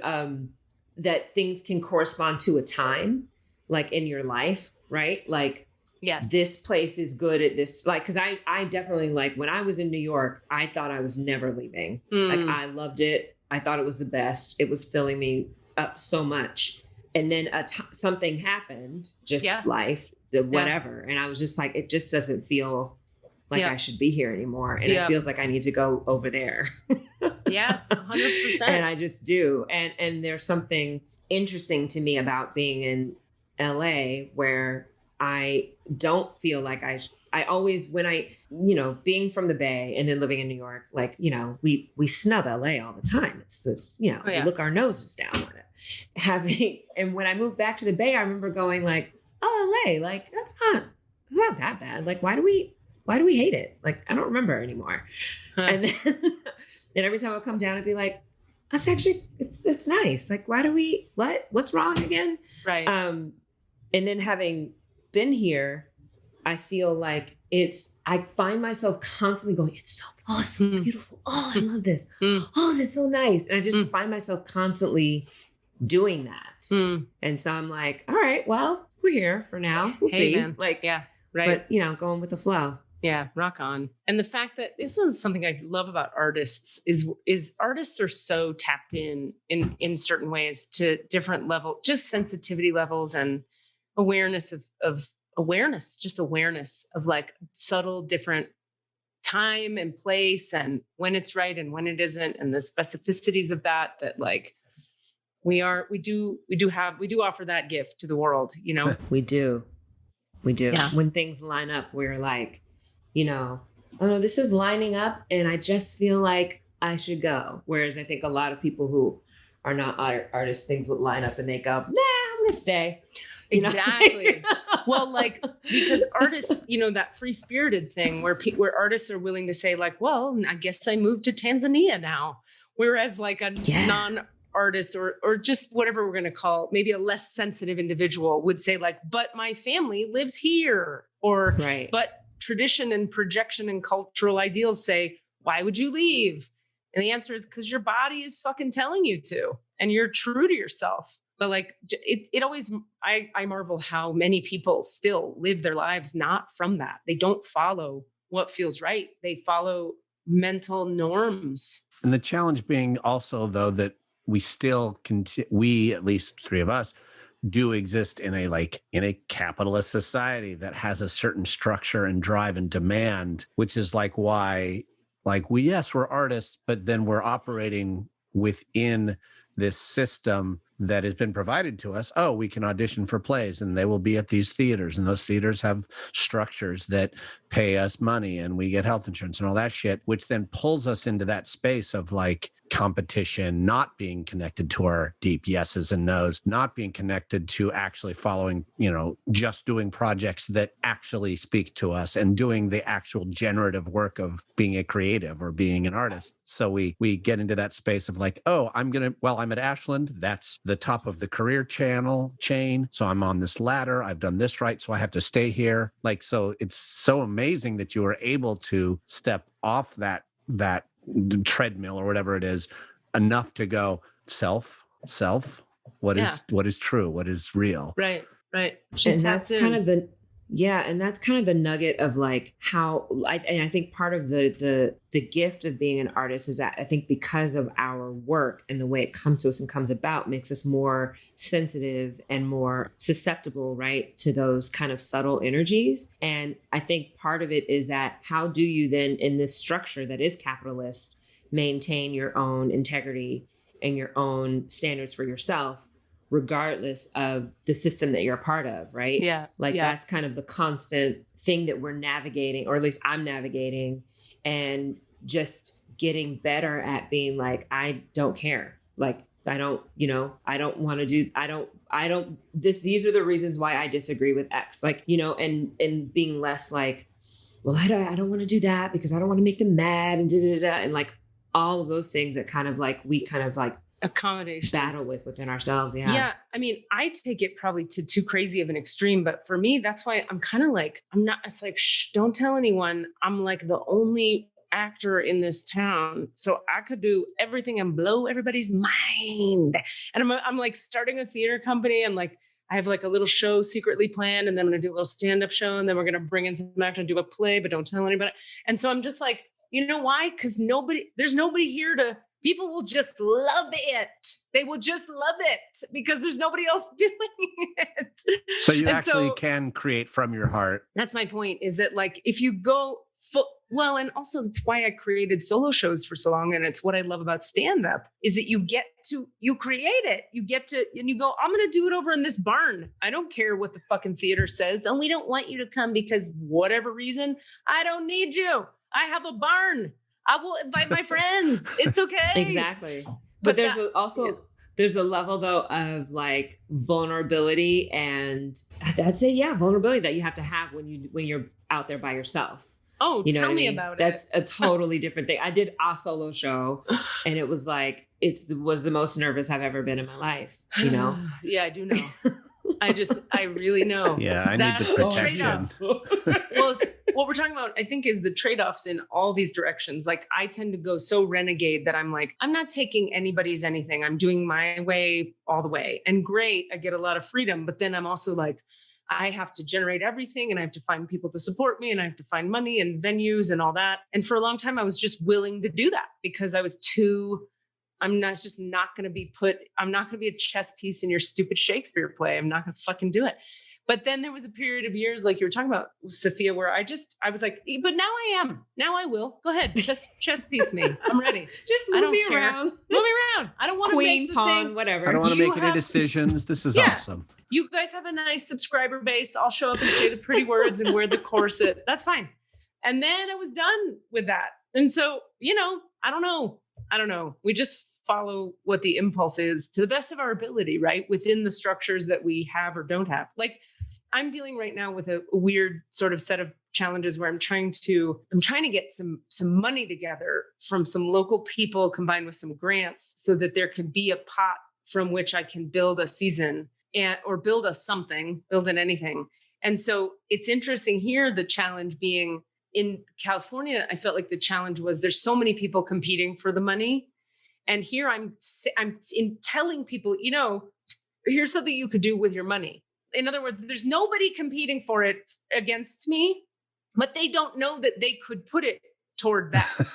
S5: that things can correspond to a time, like in your life, right? Like,
S2: yes,
S5: this place is good at this. Like, cause I definitely, like when I was in New York, I thought I was never leaving. Like I loved it. I thought it was the best. It was filling me up so much. And then something happened, just life, whatever. And I was just like, it just doesn't feel like I should be here anymore. And it feels like I need to go over there.
S2: Yes, 100%.
S5: And I just do. And there's something interesting to me about being in LA where I don't feel like I always, when being from the Bay and then living in New York, like, we snub LA all the time. It's this, we look our noses down on it. And when I moved back to the Bay, I remember going like, oh, LA, like that's not it's not that bad. Like, why do we hate it? Like, I don't remember anymore. And then, and every time I come down, I'd be like, that's actually, it's nice. Like, what's wrong again?
S2: Right.
S5: And then having been here, I feel like I find myself constantly going, it's so beautiful. Oh, I love this. Oh, that's so nice. And I just find myself constantly doing that. And so I'm like, all right, well, we're here for now. We'll see.
S2: Man.
S5: Like,
S2: yeah, right.
S5: But going with the flow.
S2: Yeah, rock on. And the fact that this is something I love about artists is artists are so tapped in certain ways to different level, just sensitivity levels and awareness of awareness, just awareness of like subtle different time and place and when it's right and when it isn't, and the specificities of that like we do offer that gift to the world,
S5: We do.
S2: Yeah.
S5: When things line up, we're like, oh no, this is lining up and I just feel like I should go. Whereas I think a lot of people who are not artists, things would line up and they go, nah, I'm gonna stay.
S2: Exactly. Well, like, because artists, that free-spirited thing where artists are willing to say like, well, I guess I moved to Tanzania now. Whereas like a non-artist or just whatever we're going to call, maybe a less sensitive individual would say like, but my family lives here. Or,
S5: right.
S2: But tradition and projection and cultural ideals say, why would you leave? And the answer is because your body is fucking telling you to, and you're true to yourself. But like it always, I marvel how many people still live their lives not from that. They don't follow what feels right. They follow mental norms.
S3: And the challenge being also, though, that we still we, at least three of us, do exist in a capitalist society that has a certain structure and drive and demand, which is like why, like we're artists, but then we're operating within this system that has been provided to us. Oh, we can audition for plays and they will be at these theaters, and those theaters have structures that pay us money and we get health insurance and all that shit, which then pulls us into that space of like competition, not being connected to our deep yeses and nos, not being connected to actually following, just doing projects that actually speak to us and doing the actual generative work of being a creative or being an artist. So we get into that space of like, oh, I'm at Ashland, that's the top of the career chain. So I'm on this ladder. I've done this right. So I have to stay here. Like, so it's so amazing that you are able to step off that treadmill or whatever it is enough to go self, what is true, what is real.
S2: Right.
S5: And that's kind of the nugget of like how I think part of the gift of being an artist is that I think because of our work and the way it comes to us and comes about makes us more sensitive and more susceptible, right, to those kind of subtle energies. And I think part of it is that how do you then, in this structure that is capitalist, maintain your own integrity and your own standards for yourself, regardless of the system that you're a part of, right?
S2: Yeah.
S5: That's kind of the constant thing that we're navigating, or at least I'm navigating, and just getting better at being like, I don't care. Like, I don't want to do, these are the reasons why I disagree with X, like, and being less like, well, I don't want to do that because I don't want to make them mad and and like all of those things that kind of like, we kind of like,
S2: accommodation
S5: battle within ourselves. Yeah.
S2: I mean, I take it probably to too crazy of an extreme, but for me, that's why I'm kind of like, it's like, shh, don't tell anyone. I'm like the only actor in this town. So I could do everything and blow everybody's mind. And I'm like starting a theater company, and like, I have like a little show secretly planned, and then I'm going to do a little stand-up show. And then we're going to bring in some actor and do a play, but don't tell anybody. And so I'm just like, you know why? Because there's nobody here people will just love it. They will just love it because there's nobody else doing it.
S3: So you can create from your heart.
S2: That's my point, is that like, if you go well, and also that's why I created solo shows for so long. And it's what I love about stand-up is that you create it. You get to, and you go, I'm going to do it over in this barn. I don't care what the fucking theater says. And we don't want you to come because whatever reason, I don't need you. I have a barn. I will invite my friends. It's okay.
S5: Exactly. But there's also There's a level though of like vulnerability, and I'd say, vulnerability that you have to have when you're out there by yourself.
S2: Oh,
S5: you know
S2: tell me
S5: I mean?
S2: about
S5: That's
S2: it.
S5: That's a totally different thing. I did a solo show, and it was like, was the most nervous I've ever been in my life, you know?
S2: Yeah, I do know. I really know.
S3: Yeah, I need the protection.
S2: Well, it's what we're talking about, I think, is the trade-offs in all these directions. Like, I tend to go so renegade that I'm like, I'm not taking anybody's anything. I'm doing my way all the way. And great, I get a lot of freedom. But then I'm also like, I have to generate everything, and I have to find people to support me, and I have to find money and venues and all that. And for a long time, I was just willing to do that because I was I'm not going to be a chess piece in your stupid Shakespeare play. I'm not going to fucking do it. But then there was a period of years, like you were talking about, Safiya, where I was like, but now I am. Now I will. Go ahead. Chess piece me. I'm ready.
S5: Just move me around.
S2: Move me around. I don't want to make the
S5: pawn,
S2: thing.
S5: whatever.
S3: I don't want to make any decisions. This is awesome.
S2: You guys have a nice subscriber base. I'll show up and say the pretty words and wear the corset. That's fine. And then I was done with that. And so, I don't know. We just follow what the impulse is to the best of our ability, right? Within the structures that we have or don't have. Like, I'm dealing right now with a weird sort of set of challenges where I'm trying to get some money together from some local people combined with some grants so that there can be a pot from which I can build a season or build an anything. And so it's interesting here, the challenge being in California, I felt like the challenge was there's so many people competing for the money. And here I'm in telling people, here's something you could do with your money. In other words, there's nobody competing for it against me, but they don't know that they could put it toward that.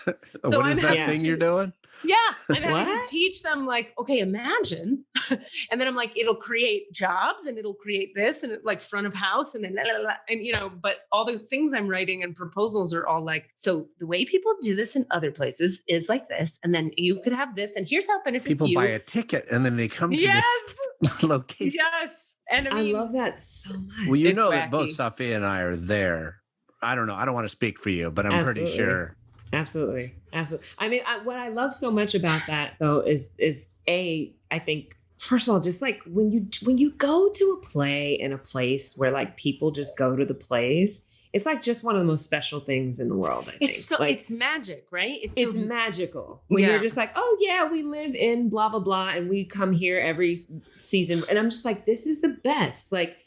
S3: So what is that thing you're doing?
S2: Yeah. I'm having to teach them like, okay, imagine. And then I'm like, it'll create jobs and it'll create this and like front of house and then, and but all the things I'm writing and proposals are all like, so the way people do this in other places is like this. And then you could have this. And here's how it benefits you.
S3: People buy a ticket and then they come to this location.
S2: Yes. And I
S5: love that so much.
S3: Well, you know that both Safiya and I are there. I don't know. I don't want to speak for you, but I'm pretty sure.
S5: Absolutely. I mean, what I love so much about that though is I think, first of all, just like when you go to a play in a place where like people just go to the plays, it's like just one of the most special things in the world. I think
S2: it's magic, right?
S5: It's magical when you're just like, oh yeah, we live in blah blah blah, and we come here every season, and I'm just like, this is the best. Like,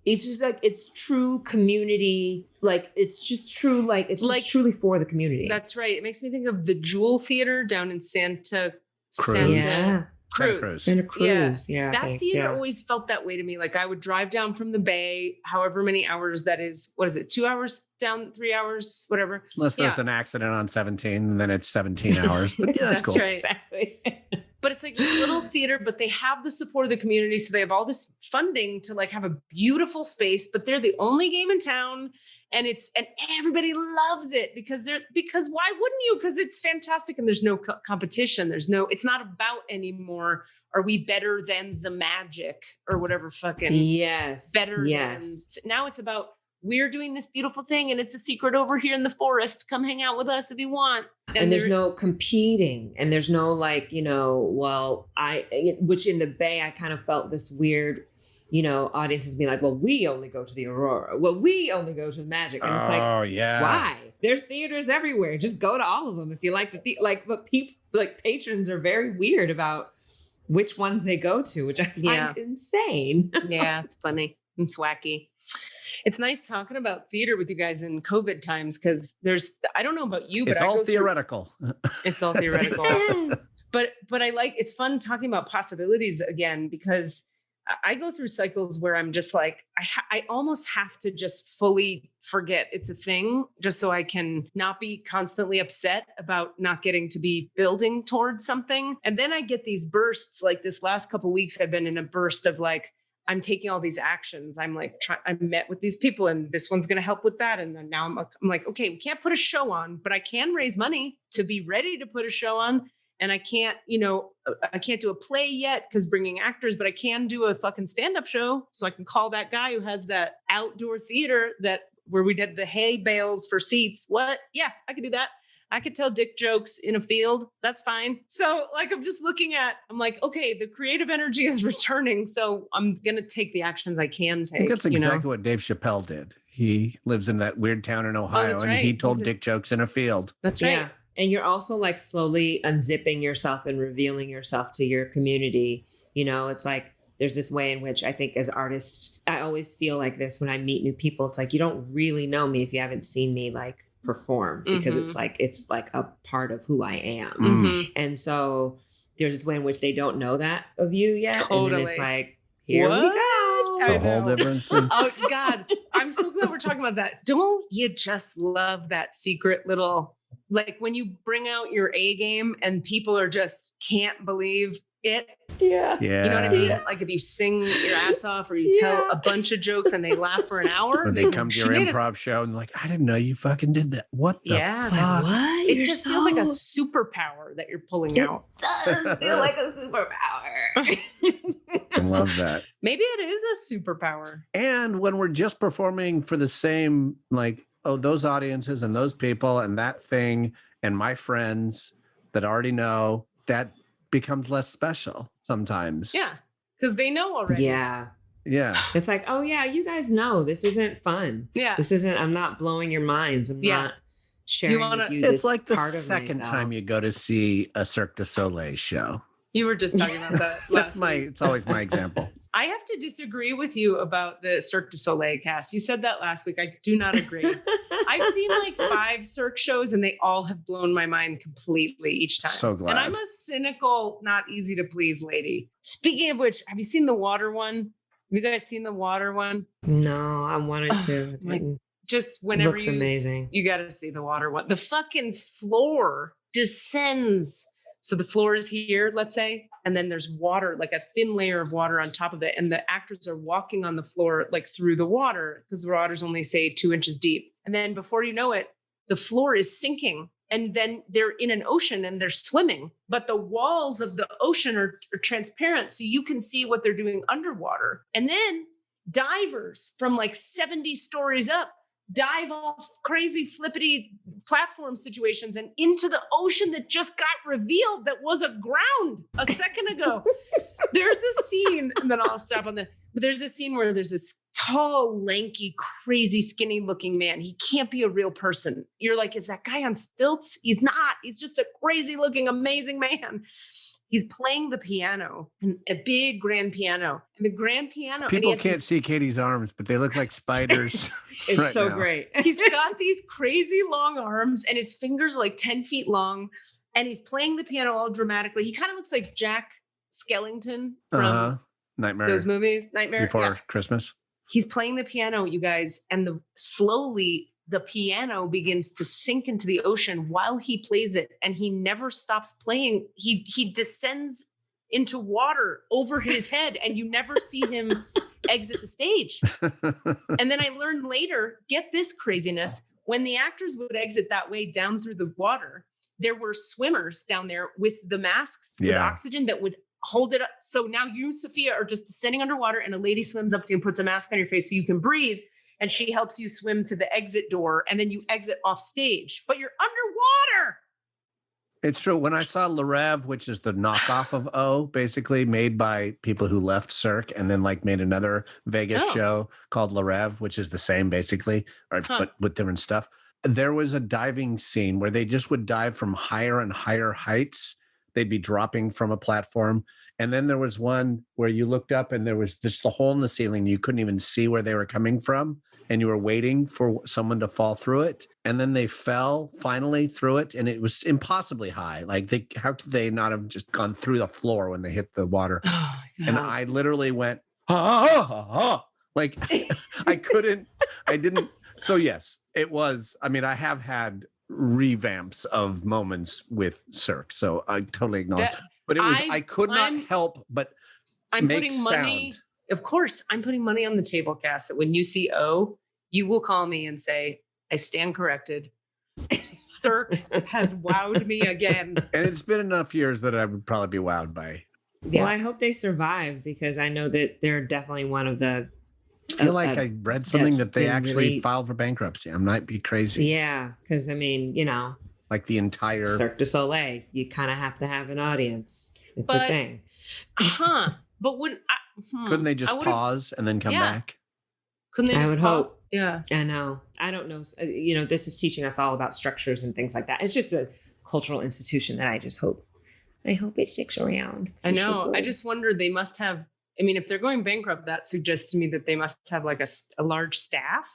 S5: it's just like it's true community. Like it's just true. Like it's just truly for the community.
S2: That's right. It makes me think of the Jewel Theater down in Santa
S3: Cruz.
S5: Santa Cruz. Yeah.
S2: That theater always felt that way to me. Like I would drive down from the Bay, however many hours that is. What is it? 2 hours down, 3 hours, whatever.
S3: Unless there's an accident on 17, and then it's 17 hours. But yeah, that's cool.
S2: Right. Exactly. But it's like this little theater, but they have the support of the community. So they have all this funding to like have a beautiful space, but they're the only game in town. And everybody loves it because why wouldn't you? Because it's fantastic and there's no competition. It's not about anymore. Are we better than the Magic or whatever fucking better than? Now it's about, we're doing this beautiful thing and it's a secret over here in the forest. Come hang out with us if you want.
S5: And there's no competing and there's no like, which in the Bay, I kind of felt this weird, audiences being like, well, we only go to the Aurora. Well, we only go to the Magic. And it's like, why? There's theaters everywhere. Just go to all of them. If you like but people like patrons are very weird about which ones they go to, which I find insane.
S2: Yeah, it's funny. It's wacky. It's nice talking about theater with you guys in COVID times because I don't know about you, but
S3: it's all theoretical.
S2: It's all theoretical. But it's fun talking about possibilities again because I go through cycles where I'm just like, I almost have to just fully forget it's a thing just so I can not be constantly upset about not getting to be building towards something. And then I get these bursts, like this last couple of weeks, I've been in a burst of like, I'm taking all these actions. I'm like, I met with these people and this one's going to help with that. And then now I'm like, okay, we can't put a show on, but I can raise money to be ready to put a show on. And I can't, I can't do a play yet because bringing actors, but I can do a fucking stand-up show. So I can call that guy who has that outdoor theater where we did the hay bales for seats. What? Yeah, I can do that. I could tell dick jokes in a field. That's fine. So like, I'm like, okay, the creative energy is returning. So I'm going to take the actions I can take.
S3: I think that's exactly what Dave Chappelle did. He lives in that weird town in Ohio, and he told dick jokes in a field.
S2: That's right.
S5: Yeah. And you're also like slowly unzipping yourself and revealing yourself to your community. You know, it's like, there's this way in which I think as artists, I always feel like this when I meet new people. It's like, you don't really know me if you haven't seen me like perform, because it's like a part of who I am. And so there's this way in which they don't know that of you yet. Totally. And then it's like, here we go.
S3: It's a whole different thing.
S2: Oh God. I'm so glad we're talking about that. Don't you just love that secret little, like when you bring out your A game and people are just can't believe it.
S5: Yeah.
S2: You know what I mean? Like if you sing your ass off or you tell a bunch of jokes and they laugh for an hour.
S3: Or they come to your improv show and like, I didn't know you fucking did that. What the fuck?
S5: Like, what?
S2: It just feels like a superpower that you're pulling out.
S5: It does feel like a superpower.
S3: I love that.
S2: Maybe it is a superpower.
S3: And when we're just performing for the same, like, oh, those audiences and those people and that thing and my friends that already know, that becomes less special sometimes.
S2: Yeah, because they know already.
S5: Yeah. It's like, oh yeah, you guys know this isn't fun.
S2: Yeah.
S5: This isn't, I'm not blowing your minds. I'm not sharing with you this
S3: It's like the
S5: part of
S3: second
S5: myself.
S3: time you go to see a Cirque du Soleil show.
S2: You were just talking about that.
S3: It's always my example.
S2: I have to disagree with you about the Cirque du Soleil cast. You said that last week. I do not agree. I've seen like 5 Cirque shows and they all have blown my mind completely each time.
S3: So glad.
S2: And I'm a cynical, not easy to please lady. Speaking of which, have you seen the water one? Have you guys seen the water one?
S5: No, I wanted to.
S2: Just whenever
S5: looks amazing.
S2: You got to see the water one. The fucking floor descends. So the floor is here, let's say, and then there's water, like a thin layer of water on top of it. And the actors are walking on the floor, like through the water, because the water's only, say, 2 inches deep. And then before you know it, the floor is sinking. And then they're in an ocean and they're swimming. But the walls of the ocean are transparent, so you can see what they're doing underwater. And then divers from like 70 stories up dive off crazy flippity platform situations and into the ocean that just got revealed that was aground a second ago. There's a scene, and then I'll stop on but there's a scene where there's this tall, lanky, crazy, skinny looking man. He can't be a real person. You're like, is that guy on stilts? He's not. He's just a crazy looking, amazing man. He's playing the piano, a big grand piano. And the grand piano.
S3: People can't see Katie's arms, but they look like spiders.
S5: It's
S3: right
S5: so
S3: now.
S5: great.
S2: He's got these crazy long arms and his fingers are like 10 feet long. And he's playing the piano all dramatically. He kind of looks like Jack Skellington from
S3: Nightmare.
S2: those movies. Nightmare
S3: Before Christmas.
S2: He's playing the piano, you guys. And slowly the piano begins to sink into the ocean while he plays it. And he never stops playing. He descends into water over his head and you never see him exit the stage. And then I learned later, get this craziness, when the actors would exit that way down through the water, there were swimmers down there with the masks with oxygen that would hold it up. So now you, Safiya, are just descending underwater and a lady swims up to you and puts a mask on your face so you can breathe. And she helps you swim to the exit door and then you exit off stage, but you're underwater.
S3: It's true. When I saw Le Rêve, which is the knockoff of O, basically made by people who left Cirque and then like made another Vegas show called Le Rêve, which is the same basically, but with different stuff. There was a diving scene where they just would dive from higher and higher heights. They'd be dropping from a platform. And then there was one where you looked up and there was just a hole in the ceiling. You couldn't even see where they were coming from. And you were waiting for someone to fall through it. And then they fell finally through it. And it was impossibly high. Like how could they not have just gone through the floor when they hit the water?
S2: Oh my God.
S3: And I literally went, like I didn't. So yes, it was. I mean, I have had revamps of moments with Cirque. So I totally acknowledge. But it was, I could not help but make
S2: putting money. Of course, I'm putting money on the table, Cass, that when you see O, you will call me and say, I stand corrected. Cirque has wowed me again.
S3: And it's been enough years that I would probably be wowed by.
S5: Yeah. Well, I hope they survive because I know that they're definitely one of the.
S3: I feel like I read something that they actually filed for bankruptcy. I might be crazy.
S5: Yeah, because I mean,
S3: Like the entire
S5: Cirque du Soleil. You kind of have to have an audience. It's a thing.
S2: But when
S3: couldn't they just pause and then come back?
S2: Couldn't they?
S5: I
S2: just
S5: would
S2: pause?
S5: hope.
S2: Yeah.
S5: I know. I don't know. This is teaching us all about structures and things like that. It's just a cultural institution that I hope it sticks around.
S2: I know. I just wonder, they must have, I mean, if they're going bankrupt, that suggests to me that they must have like a large staff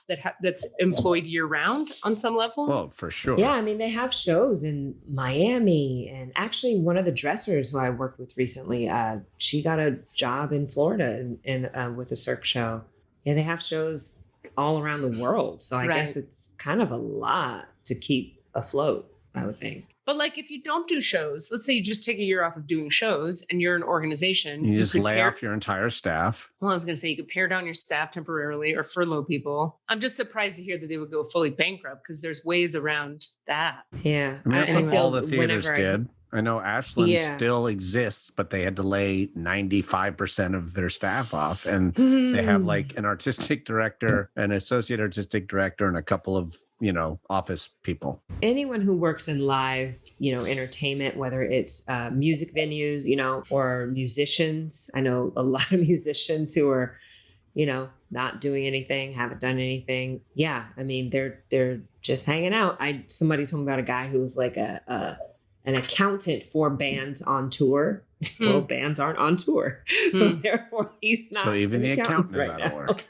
S2: that's employed year round on some level.
S3: Well, for sure.
S5: Yeah. I mean, they have shows in Miami, and actually one of the dressers who I worked with recently, she got a job in Florida and with a Cirque show. Yeah. They have shows all around the world. So I guess it's kind of a lot to keep afloat, I would think.
S2: But like, if you don't do shows, let's say you just take a year off of doing shows and you're an organization.
S3: You just lay off your entire staff.
S2: Well, I was going to say, you could pare down your staff temporarily or furlough people. I'm just surprised to hear that they would go fully bankrupt, because there's ways around that.
S5: Yeah.
S3: I mean, that's what all the theaters did. I know Ashland still exists, but they had to lay 95% of their staff off. And they have like an artistic director, an associate artistic director, and a couple of, office people.
S5: Anyone who works in live, entertainment, whether it's music venues, or musicians. I know a lot of musicians who are, not doing anything, haven't done anything. Yeah. I mean, they're just hanging out. Somebody told me about a guy who was like an accountant for bands on tour. Well, bands aren't on tour. So therefore he's not.
S3: So even the accountant is out of work.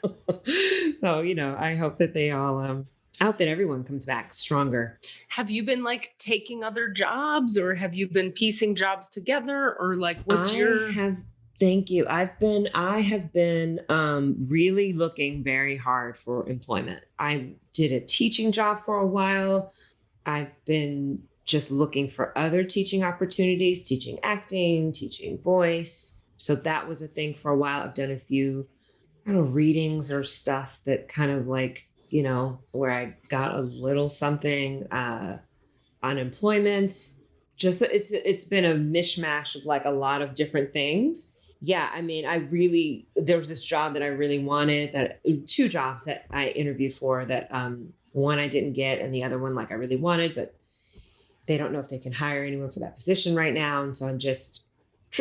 S5: So, I hope that they all, I hope that everyone comes back stronger.
S2: Have you been like taking other jobs, or have you been piecing jobs together, or like what's
S5: Thank you. I have been really looking very hard for employment. I did a teaching job for a while. I've been just looking for other teaching opportunities, teaching acting, teaching voice. So that was a thing for a while. I've done a few, readings or stuff that kind of like, where I got a little something, unemployment. Just it's been a mishmash of like a lot of different things. Yeah, I mean, there was this job that I really wanted, two jobs that I interviewed for that one I didn't get, and the other one like I really wanted, but they don't know if they can hire anyone for that position right now. And so I'm just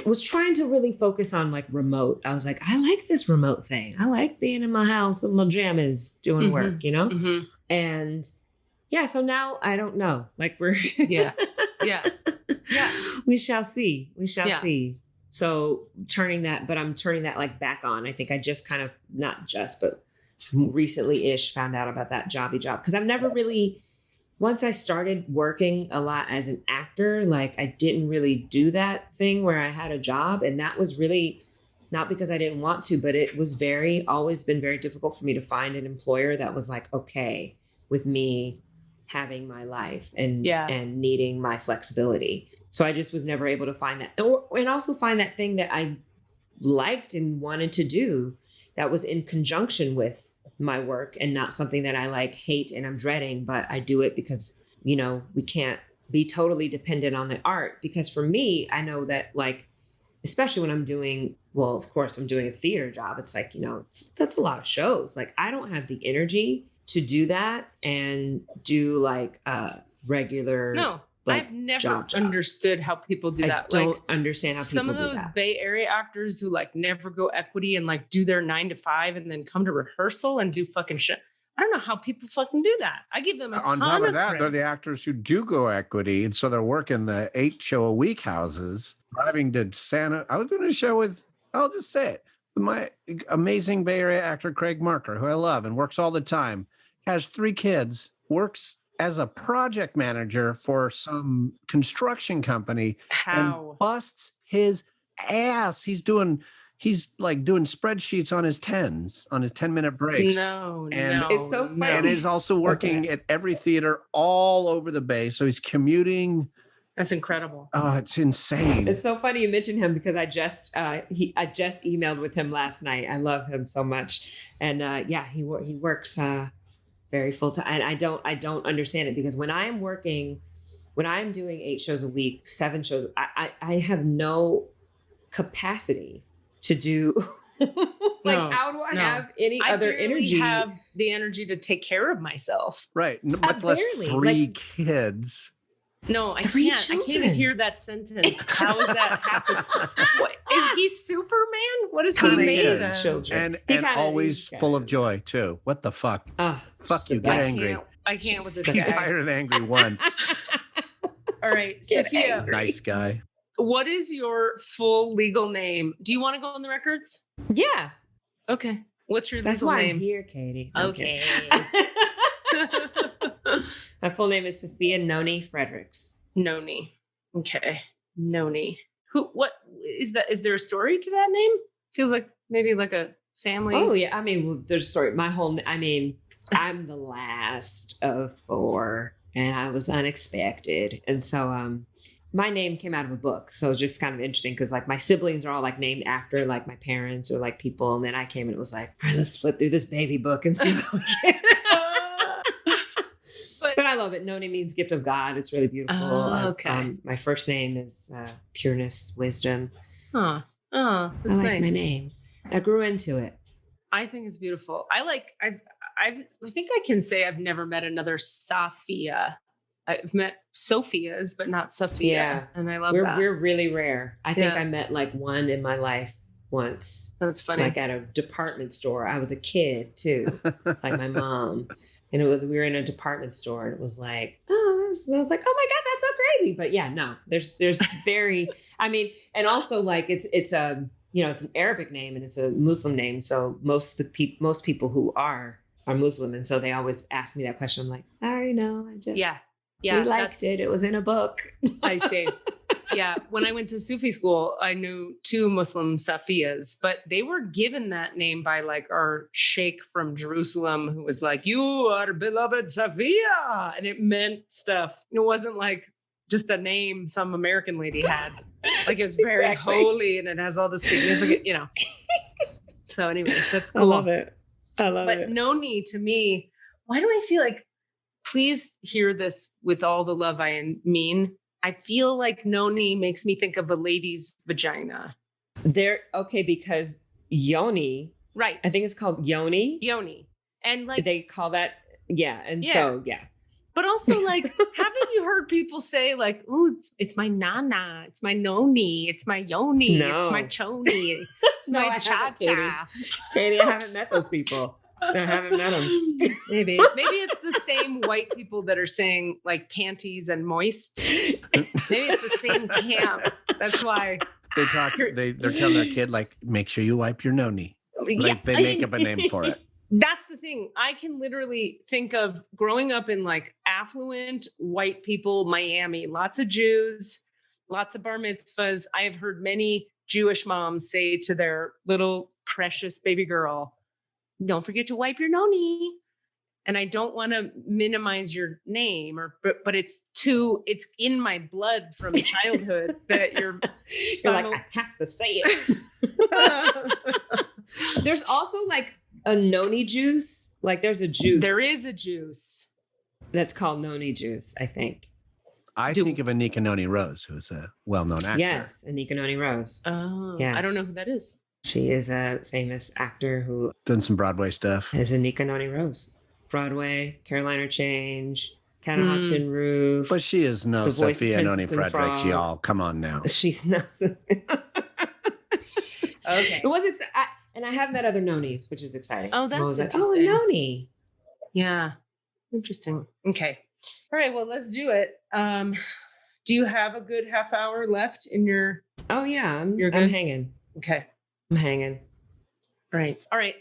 S5: was trying to really focus on like remote. I was like, I like this remote thing. I like being in my house in my jammies doing work, And yeah, so now I don't know. Like we're
S2: yeah.
S5: We shall see. See. So I'm turning that like back on. I think I just kind of but recently-ish found out about that job. Because I've never really, once I started working a lot as an actor, like I didn't really do that thing where I had a job. And that was really not because I didn't want to, but it was always been very difficult for me to find an employer that was like, okay with me having my life and needing my flexibility. So I just was never able to find that. And also find that thing that I liked and wanted to do that was in conjunction with my work and not something that I like hate and I'm dreading, but I do it because, we can't be totally dependent on the art. Because for me, I know that like, especially when I'm doing a theater job, it's like, that's a lot of shows. Like I don't have the energy to do that and do like regular.
S2: No,
S5: like,
S2: I've never understood how people do that.
S5: I don't understand how people do that.
S2: Some of those Bay Area actors who like never go equity and like do their 9 to 5 and then come to rehearsal and do fucking shit. I don't know how people fucking do that. I give them a ton of credit. On top of that,
S3: they're the actors who do go equity. And so they're working the 8-show-a-week houses, driving to Santa. I was doing a show with, I'll just say it, my amazing Bay Area actor, Craig Marker, who I love and works all the time, has 3 kids, works as a project manager for some construction company.
S2: How?
S3: And busts his ass. He's like doing spreadsheets on his 10-minute breaks.
S2: No.
S5: It's so funny.
S3: And is also working at every theater all over the Bay. So he's commuting.
S2: That's incredible.
S3: Oh, it's insane.
S5: It's so funny you mentioned him because I just emailed with him last night. I love him so much. And he works very full time. And I don't understand it because when I'm doing 8 shows a week, 7 shows, I have no capacity to do how do I have any other energy?
S2: I have the energy to take care of myself.
S3: Much less 3 kids.
S2: No, I
S5: 3
S2: can't. I can't even
S5: children.
S2: hear that sentence. How is that happening? What, is he Superman? What is he
S3: Kinda
S2: made
S3: is.
S2: of?
S5: Children.
S3: And always full of joy too. What the fuck? Fuck you. Get angry.
S2: I can't with this
S3: Get
S2: guy.
S3: tired and angry once.
S2: All right,
S5: Get
S2: Safiya,
S5: angry.
S3: Nice guy.
S2: what is your full legal name? Do you want to go on the records?
S5: Yeah.
S2: Okay. What's your
S5: That's
S2: legal
S5: why
S2: name?
S5: I'm here, Katie.
S2: Okay.
S5: My full name is Safiya Noni Fredericks.
S2: Noni. Okay. Noni. What is that? Is there a story to that name? Feels like maybe like a family.
S5: Oh yeah. I mean, well, there's a story. I'm the last of 4 and I was unexpected. And so, my name came out of a book. So it was just kind of interesting because like my siblings are all like named after like my parents or like people. And then I came and it was like, all right, let's flip through this baby book and see what we get. But I love it. Noni means gift of God. It's really beautiful.
S2: Okay.
S5: My first name is pureness, wisdom.
S2: Huh. Oh,
S5: I
S2: that's
S5: like
S2: nice.
S5: my name. I grew into it.
S2: I think it's beautiful. I think I can say I've never met another Safiya. I've met Sophia's, but not Safiya.
S5: Yeah.
S2: And I love
S5: We're
S2: that.
S5: really rare. I think
S2: Yeah.
S5: I met like one in my life once,
S2: That's funny.
S5: like at a department store. I was a kid too, like my mom. And we were in a department store and it was like, I was like, oh my God, that's so crazy. But yeah, no, there's very, I mean, and also like it's a, it's an Arabic name and it's a Muslim name. So most people who are Muslim. And so they always ask me that question. I'm like, sorry, no, I just,
S2: yeah.
S5: we liked it. It was in a book.
S2: I see. Yeah. When I went to Sufi school, I knew 2 Muslim Safiyas, but they were given that name by like our sheikh from Jerusalem who was like, you are beloved Safiya. And it meant stuff. It wasn't like just a name some American lady had. Like it was very
S5: Exactly.
S2: holy and it has all the significant, So anyway, that's cool.
S5: I love it.
S2: But Noni to me, why do I feel like, please hear this with all the love I mean. I feel like Noni makes me think of a lady's vagina.
S5: Okay, because yoni,
S2: Right.
S5: I think it's called yoni.
S2: Yoni. And like,
S5: They call that, yeah. And
S2: Yeah.
S5: so, yeah.
S2: but also like, haven't you heard people say like, oh, it's my nana, it's my noni, it's my yoni, it's my
S5: No.
S2: choni, it's
S5: No, I
S2: my
S5: haven't,
S2: cha-cha.
S5: Katie, I haven't met those people. I haven't met them.
S2: Maybe it's the same white people that are saying like panties and moist. Maybe it's the same camp. That's why.
S3: They're telling their kid, like, make sure you wipe your noni. Like they make up a name for it.
S2: That's the thing. I can literally think of growing up in like affluent white people, Miami, lots of Jews, lots of bar mitzvahs. I have heard many Jewish moms say to their little precious baby girl, don't forget to wipe your noni. And I don't want to minimize your name but it's in my blood from childhood that you're
S5: like, I have to say it. There's also like a noni juice. Like there's a juice.
S2: There is a juice.
S5: That's called noni juice, I think.
S3: I think of Anika Noni Rose, who's a well-known actor.
S5: Yes, Anika Noni Rose.
S2: Oh,
S5: Yes.
S2: I don't know who that is.
S5: She is a famous actor who
S3: Done some Broadway stuff.
S5: is Anika Noni Rose. Broadway, Carolina Change, Cat on Hot Tin Roof.
S3: But she is no
S5: The Voice of
S3: Safiya Noni
S5: Princess and the
S3: Fredericks,
S5: Frog.
S3: y'all. Come on now.
S5: She's not.
S2: Okay.
S5: It wasn't, and I have met other nonis, which is exciting.
S2: Oh, that's
S5: I was like,
S2: interesting.
S5: oh, a noni.
S2: Yeah. Interesting. Okay. All right. Well, let's do it. Do you have a good half hour left in your?
S5: Oh yeah,
S2: You're
S5: I'm
S2: good?
S5: hanging.
S2: Okay.
S5: I'm hanging.
S2: All right. All right.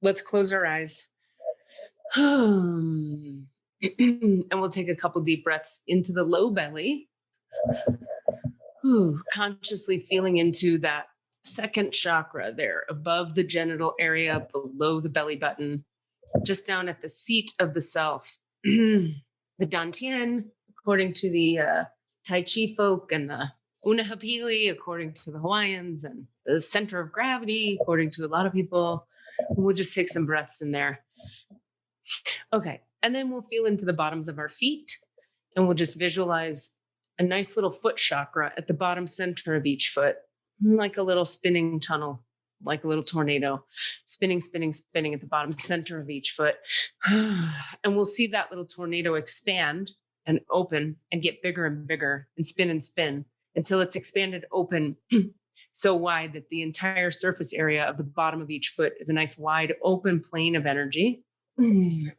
S2: Let's close our eyes. And we'll take a couple deep breaths into the low belly. Consciously feeling into that second chakra there above the genital area, below the belly button, just down at the seat of the self. The Dantian, according to the Tai Chi folk, and the Unahapili, according to the Hawaiians, and the center of gravity, according to a lot of people. We'll just take some breaths in there. Okay. And then we'll feel into the bottoms of our feet, and we'll just visualize a nice little foot chakra at the bottom center of each foot, like a little spinning tunnel, like a little tornado, spinning, spinning, spinning at the bottom center of each foot. And we'll see that little tornado expand and open and get bigger and bigger and spin until it's expanded open so wide that the entire surface area of the bottom of each foot is a nice wide open plane of energy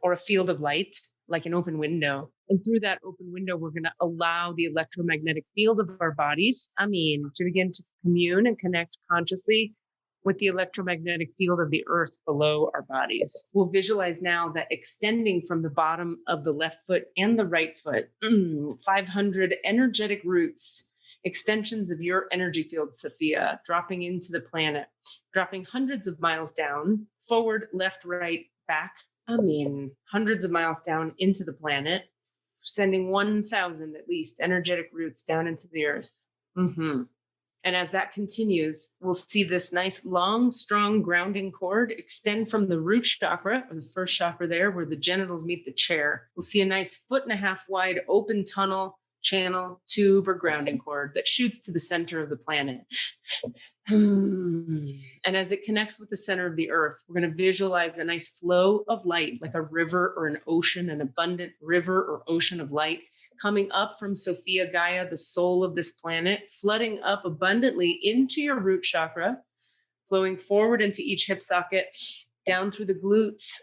S2: or a field of light, like an open window. And through that open window, we're going to allow the electromagnetic field of our bodies, to begin to commune and connect consciously with the electromagnetic field of the earth below our bodies. We'll visualize now that extending from the bottom of the left foot and the right foot, 500 energetic roots, extensions of your energy field, Safiya, dropping into the planet, dropping hundreds of miles down, forward, left, right, back, hundreds of miles down into the planet, sending 1,000 at least energetic roots down into the earth. And as that continues, we'll see this nice, long, strong grounding cord extend from the root chakra, or the first chakra there, where the genitals meet the chair. We'll see a nice 1.5 foot wide open tunnel, channel, tube, or grounding cord that shoots to the center of the planet. And as it connects with the center of the earth, we're going to visualize a nice flow of light, like a river or an ocean, an abundant river or ocean of light, coming up from Safiya Gaia, the soul of this planet, flooding up abundantly into your root chakra, flowing forward into each hip socket, down through the glutes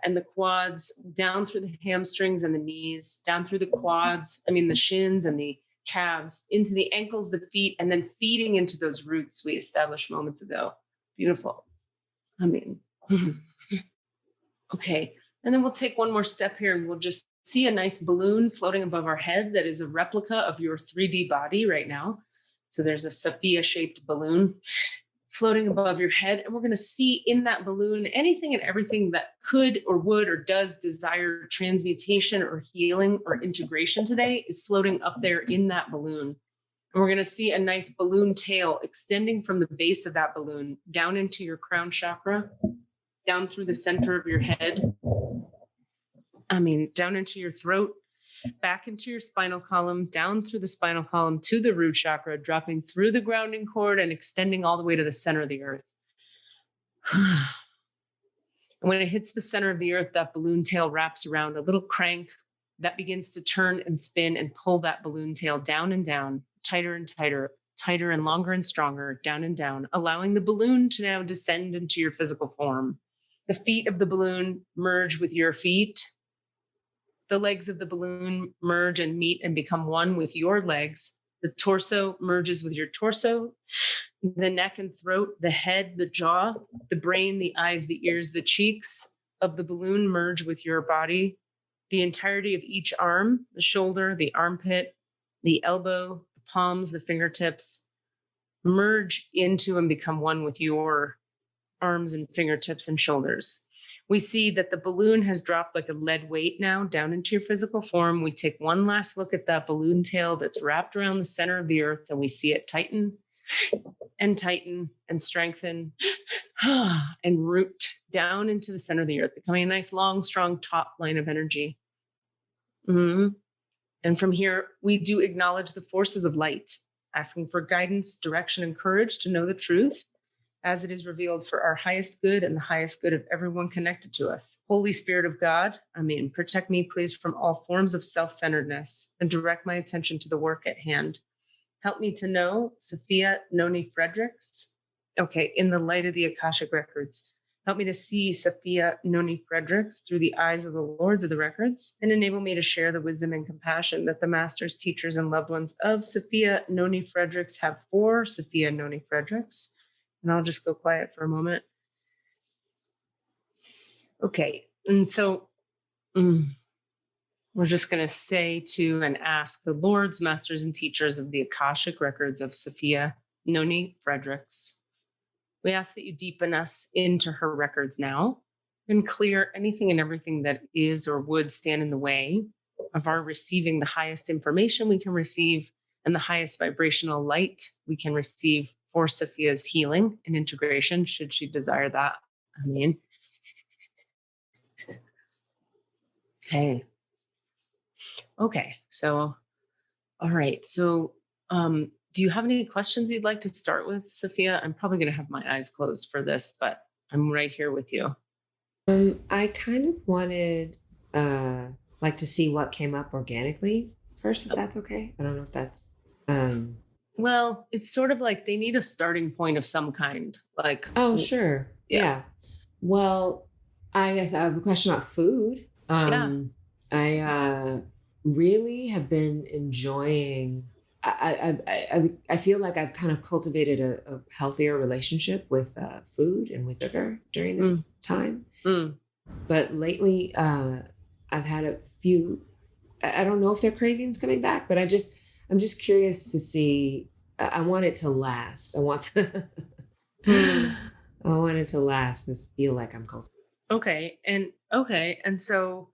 S2: and the quads, down through the hamstrings and the knees, down through the quads, the shins and the calves, into the ankles, the feet, and then feeding into those roots we established moments ago. Beautiful. Okay. And then we'll take one more step here and we'll just see a nice balloon floating above our head that is a replica of your 3D body right now. So there's a Safiya-shaped balloon floating above your head. And we're going to see in that balloon anything and everything that could or would or does desire transmutation or healing or integration today is floating up there in that balloon. And we're going to see a nice balloon tail extending from the base of that balloon down into your crown chakra, down through the center of your head, down into your throat, back into your spinal column, down through the spinal column to the root chakra, dropping through the grounding cord and extending all the way to the center of the earth. And when it hits the center of the earth, that balloon tail wraps around a little crank that begins to turn and spin and pull that balloon tail down and down, tighter and tighter, tighter and longer and stronger, down and down, allowing the balloon to now descend into your physical form. The feet of the balloon merge with your feet. The legs of the balloon merge and meet and become one with your legs. The torso merges with your torso. The neck and throat, the head, the jaw, the brain, the eyes, the ears, the cheeks of the balloon merge with your body. The entirety of each arm, the shoulder, the armpit, the elbow, the palms, the fingertips, merge into and become one with your arms and fingertips and shoulders. We see that the balloon has dropped like a lead weight now down into your physical form. We take one last look at that balloon tail that's wrapped around the center of the earth, and we see it tighten and strengthen and root down into the center of the earth, becoming a nice, long, strong top line of energy. And from here, we do acknowledge the forces of light, asking for guidance, direction, and courage to know the truth as it is revealed for our highest good and the highest good of everyone connected to us. Holy Spirit of God, protect me, please, from all forms of self-centeredness and direct my attention to the work at hand. Help me to know Safiya Noni Fredericks. Okay, in the light of the Akashic Records. Help me to see Safiya Noni Fredericks through the eyes of the Lords of the Records, and enable me to share the wisdom and compassion that the masters, teachers, and loved ones of Safiya Noni Fredericks have for Safiya Noni Fredericks. And I'll just go quiet for a moment. Okay, and so we're just going to say to and ask the Lords, Masters, and Teachers of the Akashic Records of Safiya Noni Fredericks. We ask that you deepen us into her records now and clear anything and everything that is or would stand in the way of our receiving the highest information we can receive and the highest vibrational light we can receive for Safiya's healing and integration, should she desire that. Okay. So, all right. So, do you have any questions you'd like to start with, Safiya? I'm probably going to have my eyes closed for this, but I'm right here with you.
S5: I kind of wanted like to see what came up organically first, if that's okay. I don't know if that's
S2: well, it's sort of like they need a starting point of some kind. Like,
S5: oh, sure. Yeah. Well, I guess I have a question about food. I really have been enjoying. I feel like I've kind of cultivated a healthier relationship with food and with sugar during this time. But lately, I've had a few. I don't know if their cravings coming back, but I'm just curious to see. I want it to last. I want it to last. This feel like I'm cultivating.
S2: Okay, and so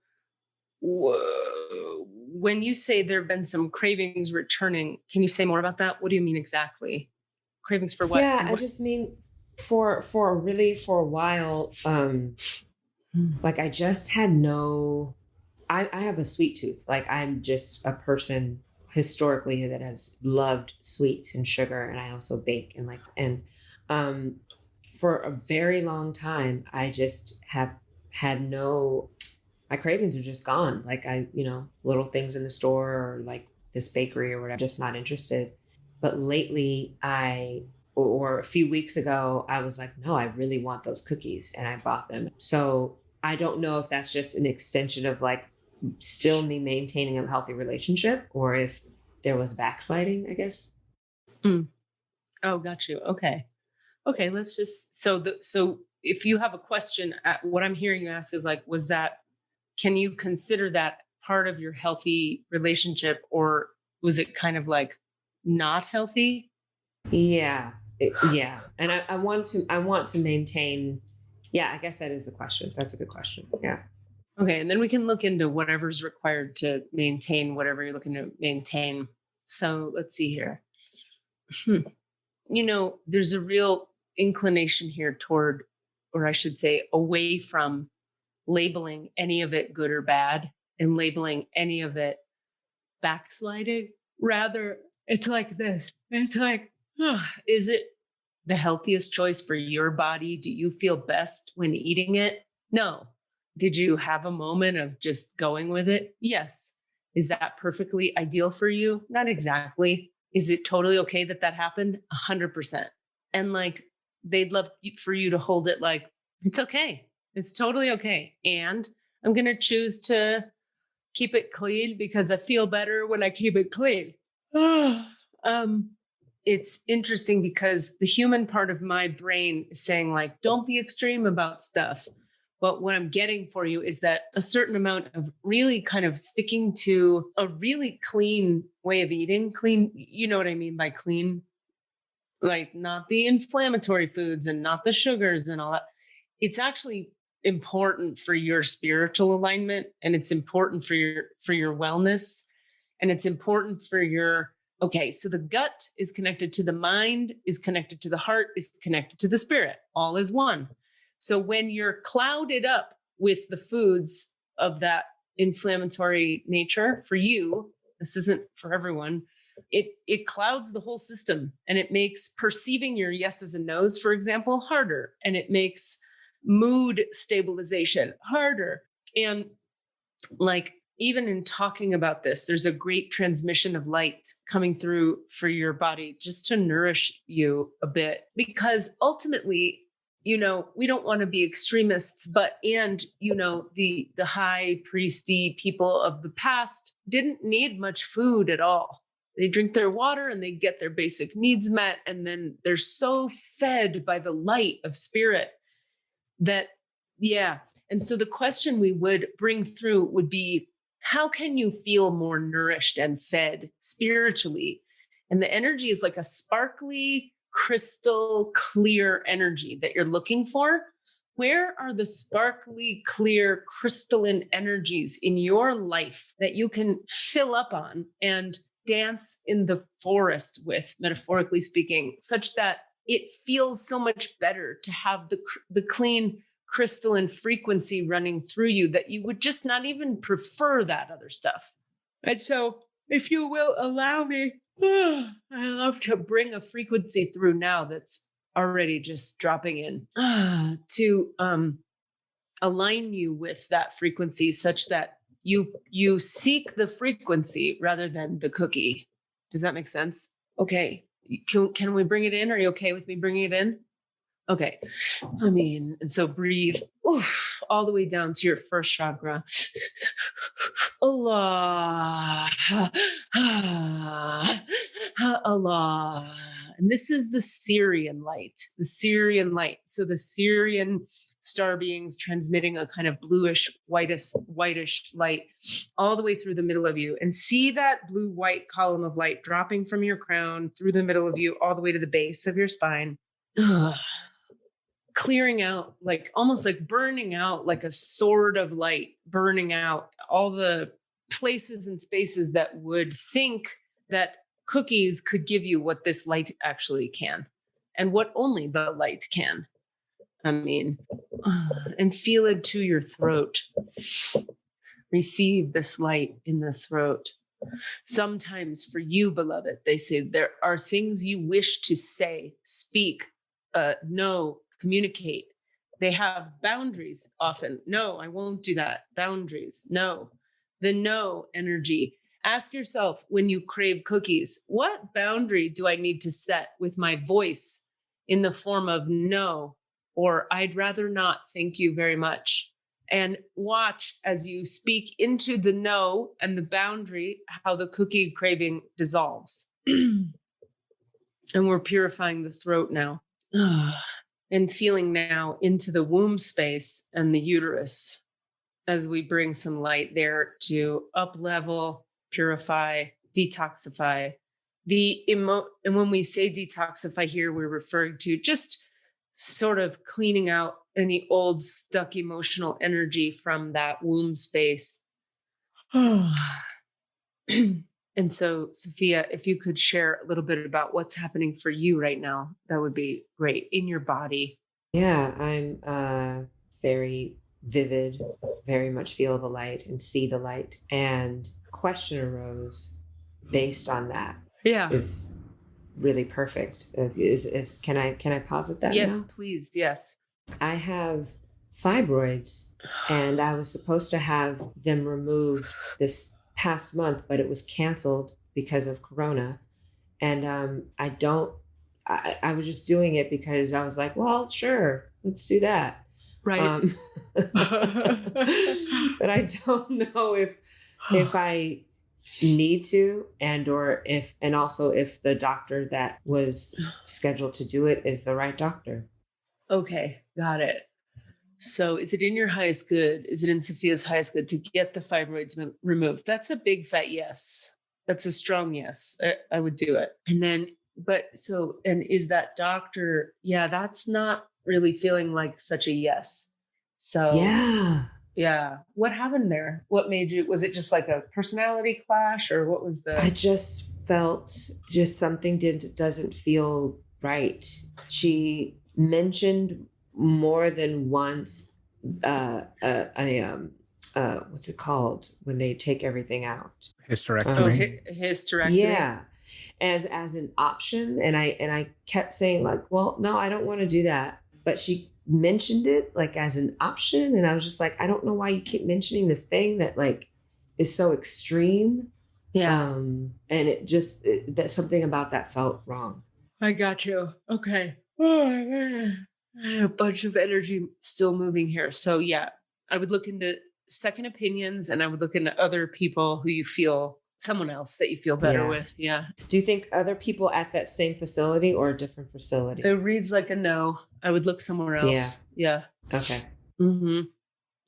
S2: when you say there have been some cravings returning, can you say more about that? What do you mean exactly? Cravings for what?
S5: Yeah, I just mean for a while. Like I just had no. I have a sweet tooth. Like I'm just a person historically that has loved sweets and sugar, and I also bake and for a very long time, I just have had no, my cravings are just gone. Like little things in the store or like this bakery or whatever, just not interested. But lately or a few weeks ago, I was like, no, I really want those cookies. And I bought them. So I don't know if that's just an extension of like still me maintaining a healthy relationship or if there was backsliding, I guess.
S2: Oh, got you. Okay, let's just so if you have a question, what I'm hearing you ask is like, can you consider that part of your healthy relationship, or was it kind of like not healthy?
S5: Yeah. And I want to maintain. Yeah, I guess that is the question. That's a good question. Yeah.
S2: Okay, and then we can look into whatever's required to maintain whatever you're looking to maintain. So let's see here. There's a real inclination here toward, or I should say, away from labeling any of it good or bad and labeling any of it backsliding. Rather, it's like this. It's like, is it the healthiest choice for your body? Do you feel best when eating it? No. Did you have a moment of just going with it? Yes. Is that perfectly ideal for you? Not exactly. Is it totally okay that happened? 100%. And like, they'd love for you to hold it like, it's okay. It's totally okay. And I'm going to choose to keep it clean because I feel better when I keep it clean. It's interesting because the human part of my brain is saying like, don't be extreme about stuff. But what I'm getting for you is that a certain amount of really kind of sticking to a really clean way of eating, clean, you know what I mean by clean? Like not the inflammatory foods and not the sugars and all that. It's actually important for your spiritual alignment, and it's important for your wellness, and it's important for your, okay, so the gut is connected to the mind, is connected to the heart, is connected to the spirit, all is one. So when you're clouded up with the foods of that inflammatory nature, for you, this isn't for everyone, it clouds the whole system, and it makes perceiving your yeses and nos, for example, harder. And it makes mood stabilization harder. And like, even in talking about this, there's a great transmission of light coming through for your body just to nourish you a bit, because ultimately, we don't want to be extremists, but the high priesty people of the past didn't need much food at all. They drink their water and they get their basic needs met. And then they're so fed by the light of spirit that, yeah. And so the question we would bring through would be, how can you feel more nourished and fed spiritually? And the energy is like a sparkly, crystal clear energy that you're looking for. Where are the sparkly, clear, crystalline energies in your life that you can fill up on and dance in the forest with, metaphorically speaking, such that it feels so much better to have the clean crystalline frequency running through you that you would just not even prefer that other stuff. And so if you will allow me, I love to bring a frequency through now that's already just dropping in to align you with that frequency such that You seek the frequency rather than the cookie. Does that make sense? Okay. Can we bring it in? Are you okay with me bringing it in? Okay. And so breathe all the way down to your first chakra. Allah. Allah. And this is the Syrian light. So the Syrian star beings transmitting a kind of bluish, whitish light all the way through the middle of you. And see that blue-white column of light dropping from your crown through the middle of you, all the way to the base of your spine. Clearing out, like almost like burning out, like a sword of light, burning out all the places and spaces that would think that cookies could give you what this light actually can, and what only the light can. And feel it to your throat. Receive this light in the throat. Sometimes for you, beloved, they say there are things you wish to say, speak, know, communicate. They have boundaries often. No, I won't do that. Boundaries. No. The no energy. Ask yourself when you crave cookies, what boundary do I need to set with my voice in the form of no, or I'd rather not, thank you very much. And watch as you speak into the no and the boundary, how the cookie craving dissolves. And we're purifying the throat now. And feeling now into the womb space and the uterus as we bring some light there to up level, purify, detoxify. And when we say detoxify here, we're referring to just sort of cleaning out any old stuck emotional energy from that womb space. And so, Safiya, if you could share a little bit about what's happening for you right now, that would be great in your body.
S5: Yeah, I'm very vivid, very much feel the light and see the light. And question arose based on that.
S2: Yeah.
S5: Is really perfect. Can I posit that?
S2: Yes,
S5: now?
S2: Please. Yes.
S5: I have fibroids, and I was supposed to have them removed this past month, but it was canceled because of Corona. And I was just doing it because I was like, well, sure, let's do that.
S2: Right.
S5: But I don't know if I need to, and also if the doctor that was scheduled to do it is the right doctor.
S2: Okay, got it. So is it in your highest good? Is it in Safiya's highest good to get the fibroids removed? That's a big fat yes. That's a strong yes. I would do it. And then, and is that doctor, that's not really feeling like such a yes. So yeah. What happened there? What made you, was it just like a personality clash, or what was
S5: I just felt something doesn't feel right. She mentioned more than once what's it called when they take everything out?
S3: Hysterectomy.
S2: Hysterectomy.
S5: Yeah, as an option, and I kept saying like, well, no, I don't want to do that. But she mentioned it like as an option, and I was just like, I don't know why you keep mentioning this thing that like is so extreme.
S2: Yeah,
S5: and that something about that felt wrong.
S2: I got you. Okay. A bunch of energy still moving here. So yeah, I would look into second opinions, and I would look into other people who you feel, someone else that you feel better with. Yeah.
S5: Do you think other people at that same facility or a different facility?
S2: It reads like a no. I would look somewhere else. Yeah.
S5: Okay.
S2: Mm-hmm.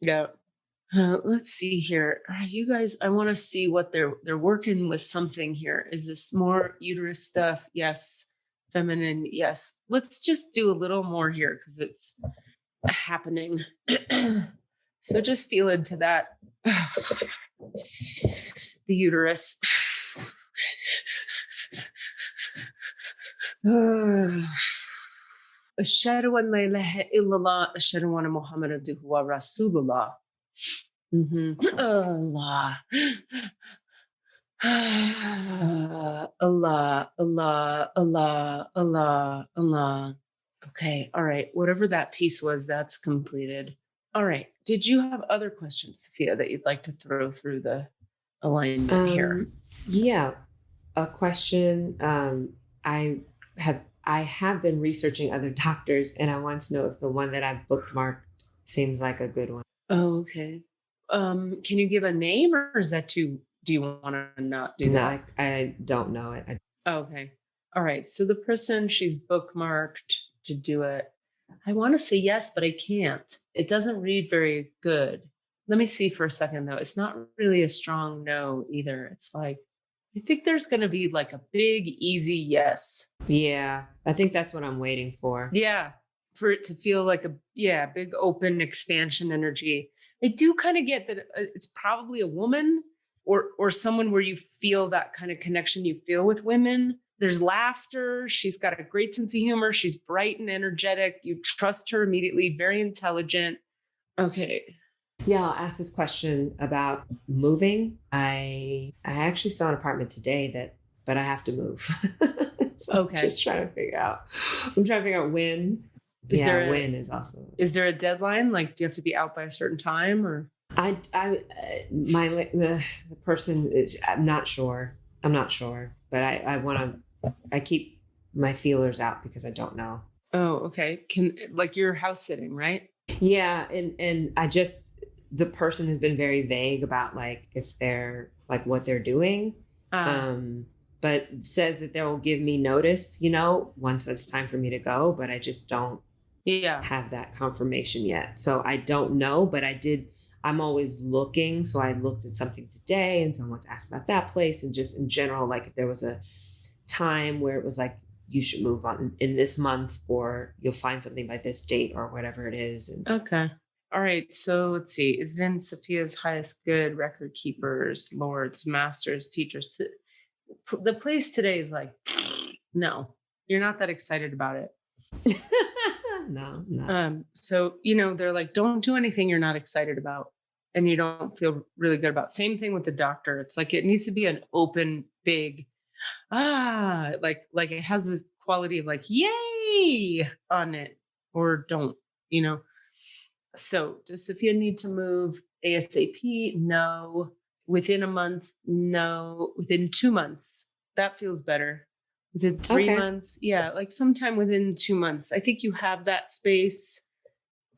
S2: Yeah. Let's see here. You guys, I want to see what they're working with something here. Is this more uterus stuff? Yes. Feminine, yes. Let's just do a little more here because it's happening. So just feel into that. The uterus. Ashhadu an la ilaha illallah, ashhadu anna Muhammadan abduhu wa rasulullah. Allah. Allah, Allah, Allah, Allah, Allah. Okay. All right. Whatever that piece was, that's completed. All right. Did you have other questions, Safiya, that you'd like to throw through the alignment here?
S5: Yeah. A question. I have been researching other doctors, and I want to know if the one that I've bookmarked seems like a good one.
S2: Oh, okay. Can you give a name, or is that too? Do you want to not do that?
S5: No, I don't know it.
S2: Okay. All right. So the person she's bookmarked to do it, I want to say yes, but I can't. It doesn't read very good. Let me see for a second, though. It's not really a strong no either. It's like, I think there's going to be like a big, easy yes.
S5: Yeah. I think that's what I'm waiting for.
S2: Yeah. For it to feel like a big open expansion energy. I do kind of get that it's probably a woman or someone where you feel that kind of connection you feel with women. There's laughter. She's got a great sense of humor. She's bright and energetic. You trust her immediately. Very intelligent. Okay.
S5: Yeah, I'll ask this question about moving. I actually saw an apartment today but I have to move. So
S2: Okay.
S5: I'm just trying to figure out. I'm trying to figure out when. When is also.
S2: Is there a deadline? Like, do you have to be out by a certain time, or?
S5: The person is. I'm not sure, but I keep my feelers out because I don't know.
S2: Oh, okay. Like you're house sitting, right?
S5: Yeah, and the person has been very vague about like if they're like what they're doing. But says that they'll give me notice, once it's time for me to go, but I just don't have that confirmation yet. So I don't know, but I'm always looking. So I looked at something today and so I want to ask about that place and just in general, like if there was a time where it was like, you should move on in this month or you'll find something by this date or whatever it is.
S2: Okay. All right. So let's see. Is it in Safiya's highest good, record keepers, lords, masters, teachers? The place today is like, no, you're not that excited about it.
S5: No.
S2: So, they're like, don't do anything you're not excited about and you don't feel really good about. Same thing with the doctor. It's like, it needs to be an open, big, like it has a quality of like, yay on it or don't, So does Safiya need to move ASAP? No. Within a month? No. Within 2 months? That feels better. Within 3 months? Yeah, like sometime within 2 months. I think you have that space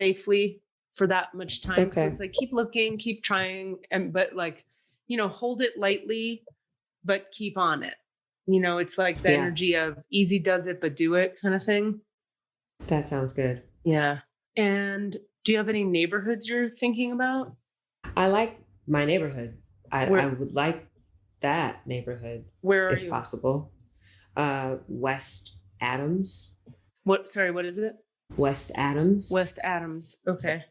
S2: safely for that much time. Okay. So it's like, keep looking, keep trying, but like, hold it lightly, but keep on it. It's like the energy of easy does it, but do it kind of thing.
S5: That sounds good.
S2: Yeah. And do you have any neighborhoods you're thinking about?
S5: I like my neighborhood. I would like that neighborhood.
S2: Where are
S5: if possible? West Adams.
S2: What is it?
S5: West Adams.
S2: West Adams. Okay.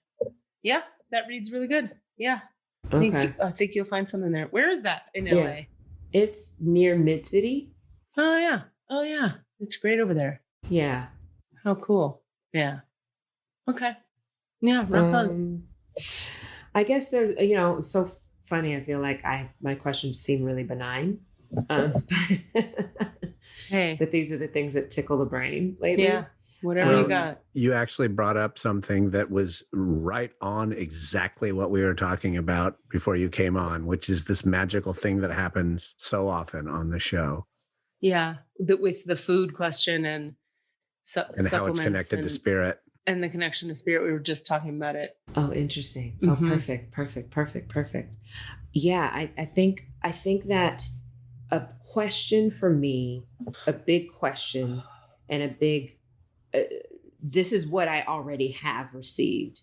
S2: Yeah, that reads really good. Yeah. I think you'll find something there. Where is that in LA?
S5: It's near Mid-City.
S2: Oh yeah. It's great over there.
S5: Yeah.
S2: How cool. Yeah. Okay. Yeah, rough fun.
S5: I guess there's, it's so funny. I feel like my questions seem really benign.
S2: Hey.
S5: But these are the things that tickle the brain lately.
S2: Yeah. Whatever you got.
S3: You actually brought up something that was right on exactly what we were talking about before you came on, which is this magical thing that happens so often on the show.
S2: Yeah. With the food question and
S3: how it's connected to spirit.
S2: And the connection to spirit, we were just talking about it.
S5: Oh, interesting. Mm-hmm. Oh, perfect. Yeah, I think that a question for me, a big question and a big, this is what I already have received.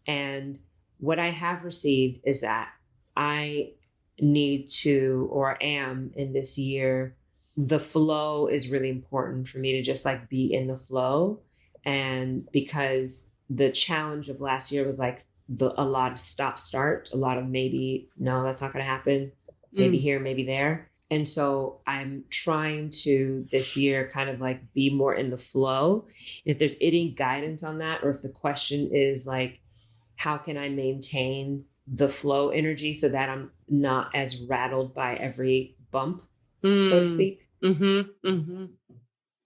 S5: And what I have received is that I need to, or am in this year, the flow is really important for me to just like be in the flow. And because the challenge of last year was like a lot of stop-start, a lot of maybe, no, that's not going to happen. Maybe here, maybe there. And so I'm trying to this year kind of like be more in the flow. And if there's any guidance on that, or if the question is like, how can I maintain the flow energy so that I'm not as rattled by every bump, so to speak?
S2: Mm-hmm. Mm-hmm.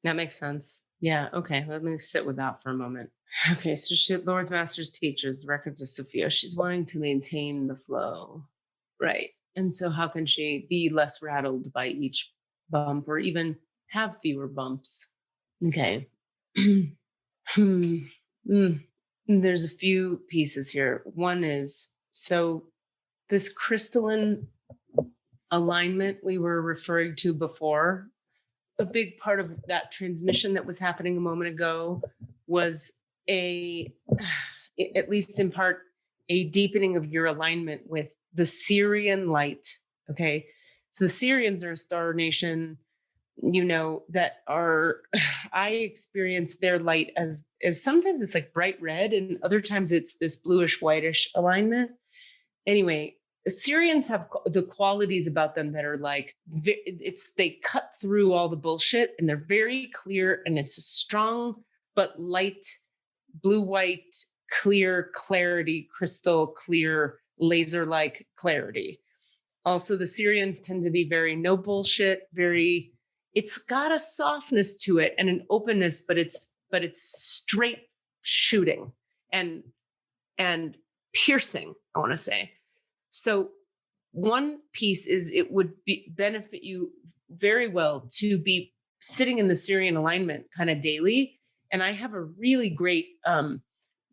S2: That makes sense. Yeah. Okay. Let me sit with that for a moment. Okay, so Lord's Masters teaches records of Safiya. She's wanting to maintain the flow, right? And so how can she be less rattled by each bump or even have fewer bumps? Okay. There's a few pieces here. One is, so this crystalline alignment we were referring to before, a big part of that transmission that was happening a moment ago was at least in part, a deepening of your alignment with the Syrian light. Okay. So the Syrians are a star nation, that I experience their light as sometimes it's like bright red and other times it's this bluish whitish alignment. Anyway, Assyrians have the qualities about them that are like, they cut through all the bullshit and they're very clear, and it's a strong but light, blue-white, clear clarity, crystal clear, laser-like clarity. Also, the Syrians tend to be very no bullshit, it's got a softness to it and an openness, but it's straight shooting and piercing, I want to say. So one piece is it would benefit you very well to be sitting in the Syrian alignment kind of daily. And I have a really great,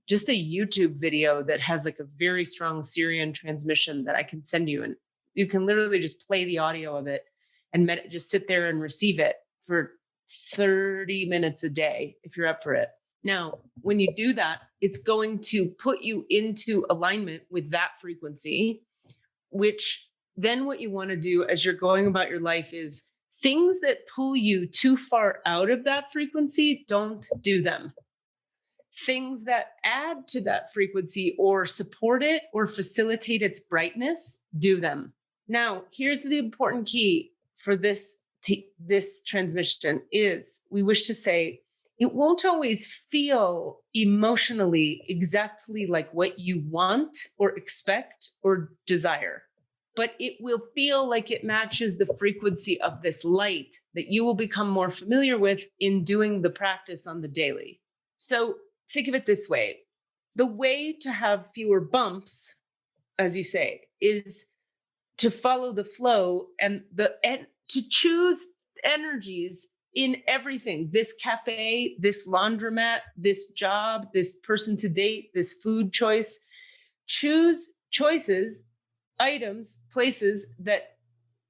S2: just a YouTube video that has like a very strong Syrian transmission that I can send you. And you can literally just play the audio of it and just sit there and receive it for 30 minutes a day if you're up for it. Now, when you do that, it's going to put you into alignment with that frequency, which then what you want to do as you're going about your life is things that pull you too far out of that frequency, don't do them. Things that add to that frequency or support it or facilitate its brightness, do them. Now, here's the important key for this transmission is we wish to say it won't always feel emotionally exactly like what you want or expect or desire, but it will feel like it matches the frequency of this light that you will become more familiar with in doing the practice on the daily. So think of it this way. The way to have fewer bumps, as you say, is to follow the flow and to choose energies in everything. This cafe, this laundromat, this job, this person to date, this food choice. Choose choices, items, places that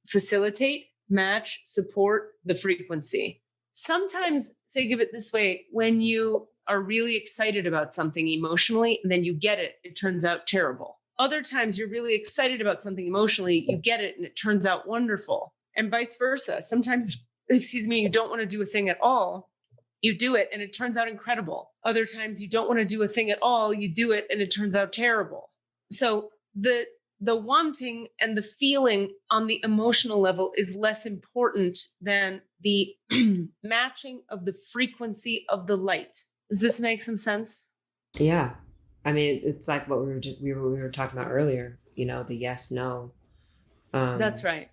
S2: facilitate, match, support the frequency. Sometimes think of it this way, when you are really excited about something emotionally and then you get it, it turns out terrible. Other times you're really excited about something emotionally, you get it and it turns out wonderful, and vice versa. Sometimes, you don't want to do a thing at all, you do it and it turns out incredible. Other times you don't want to do a thing at all, you do it and it turns out terrible. So the wanting and the feeling on the emotional level is less important than the matching of the frequency of the light. Does this make some sense?
S5: Yeah. I mean, it's like what we were talking about earlier, the yes, no.
S2: That's right.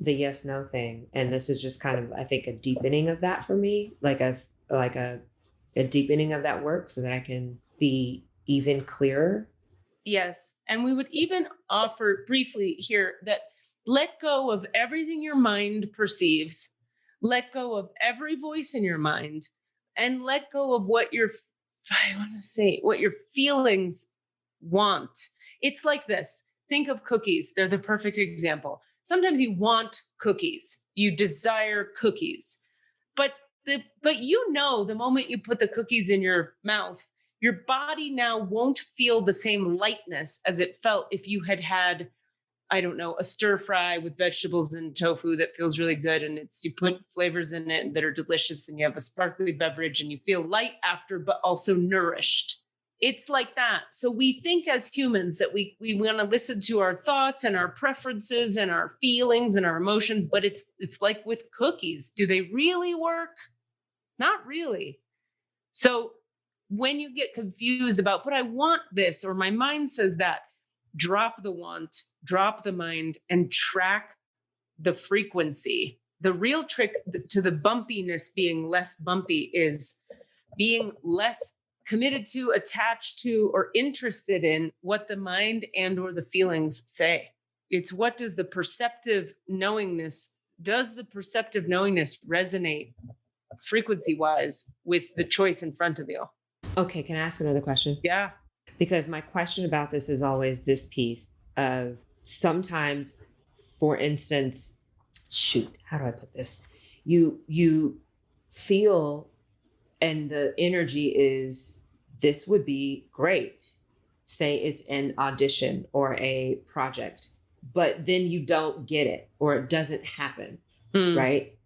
S5: The yes, no thing. And this is just kind of, I think, a deepening of that for me, like a deepening of that work so that I can be even clearer.
S2: Yes. And we would even offer briefly here that let go of everything your mind perceives, let go of every voice in your mind, and let go of what your feelings want. It's like this. Think of cookies. They're the perfect example. Sometimes you want cookies. You desire cookies. But the moment you put the cookies in your mouth, your body now won't feel the same lightness as it felt if you had, I don't know, a stir fry with vegetables and tofu that feels really good. And you put flavors in it that are delicious and you have a sparkly beverage and you feel light after, but also nourished. It's like that. So we think as humans that we want to listen to our thoughts and our preferences and our feelings and our emotions, but it's like with cookies. Do they really work? Not really. So when you get confused about, but I want this, or my mind says that, drop the want, drop the mind, and track the frequency. The real trick to the bumpiness being less bumpy is being less committed to, attached to, or interested in what the mind and or the feelings say. It's what does the perceptive knowingness resonate frequency-wise with the choice in front of you?
S5: Okay, can I ask another question?
S2: Yeah.
S5: Because my question about this is always this piece of sometimes, for instance, how do I put this? You feel, and the energy is, this would be great. Say it's an audition or a project, but then you don't get it or it doesn't happen, right?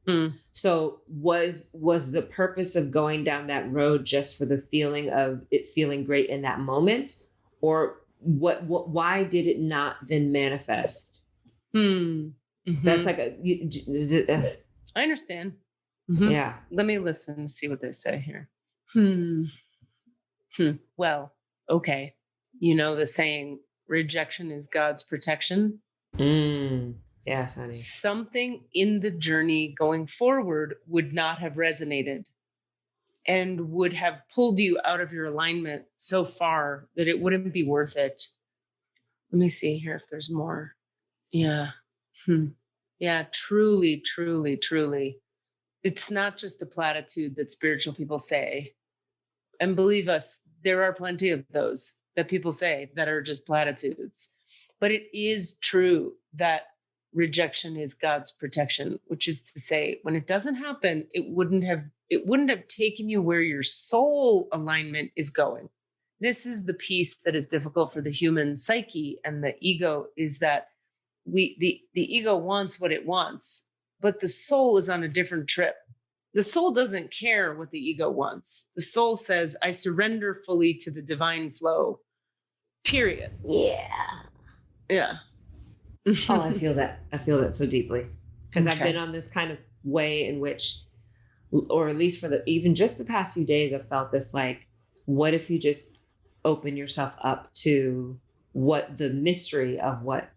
S5: So was the purpose of going down that road just for the feeling of it feeling great in that moment? Or why did it not then manifest? That's like
S2: I understand.
S5: Yeah.
S2: Let me listen and see what they say here. Well, okay. You know the saying, rejection is God's protection.
S5: Yes, honey.
S2: Something in the journey going forward would not have resonated and would have pulled you out of your alignment so far that it wouldn't be worth it. Let me see here if there's more. Yeah. Yeah, truly, truly, truly. It's not just a platitude that spiritual people say. And believe us, there are plenty of those that people say that are just platitudes. But it is true that rejection is God's protection, which is to say, when it doesn't happen, it wouldn't have taken you where your soul alignment is going. This is the piece that is difficult for the human psyche and the ego, is that the ego wants what it wants, but the soul is on a different trip. The soul doesn't care what the ego wants. The soul says, I surrender fully to the divine flow, period.
S5: Yeah.
S2: Yeah.
S5: Oh, I feel that. I feel that so deeply. Because
S2: Okay.
S5: I've been on this kind of way in which, or at least for even just the past few days, I've felt this like, what if you just open yourself up to what the mystery of what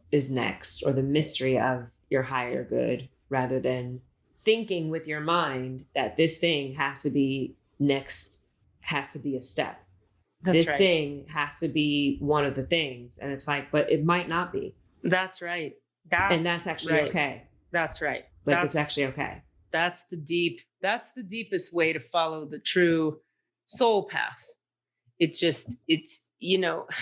S5: is next, or the mystery of your higher good, rather than thinking with your mind that this thing has to be next, has to be a step. This thing has to be one of the things. And it's like, but it might not be.
S2: That's right.
S5: And that's actually okay.
S2: That's right.
S5: Like, it's actually okay.
S2: That's the deepest way to follow the true soul path. It's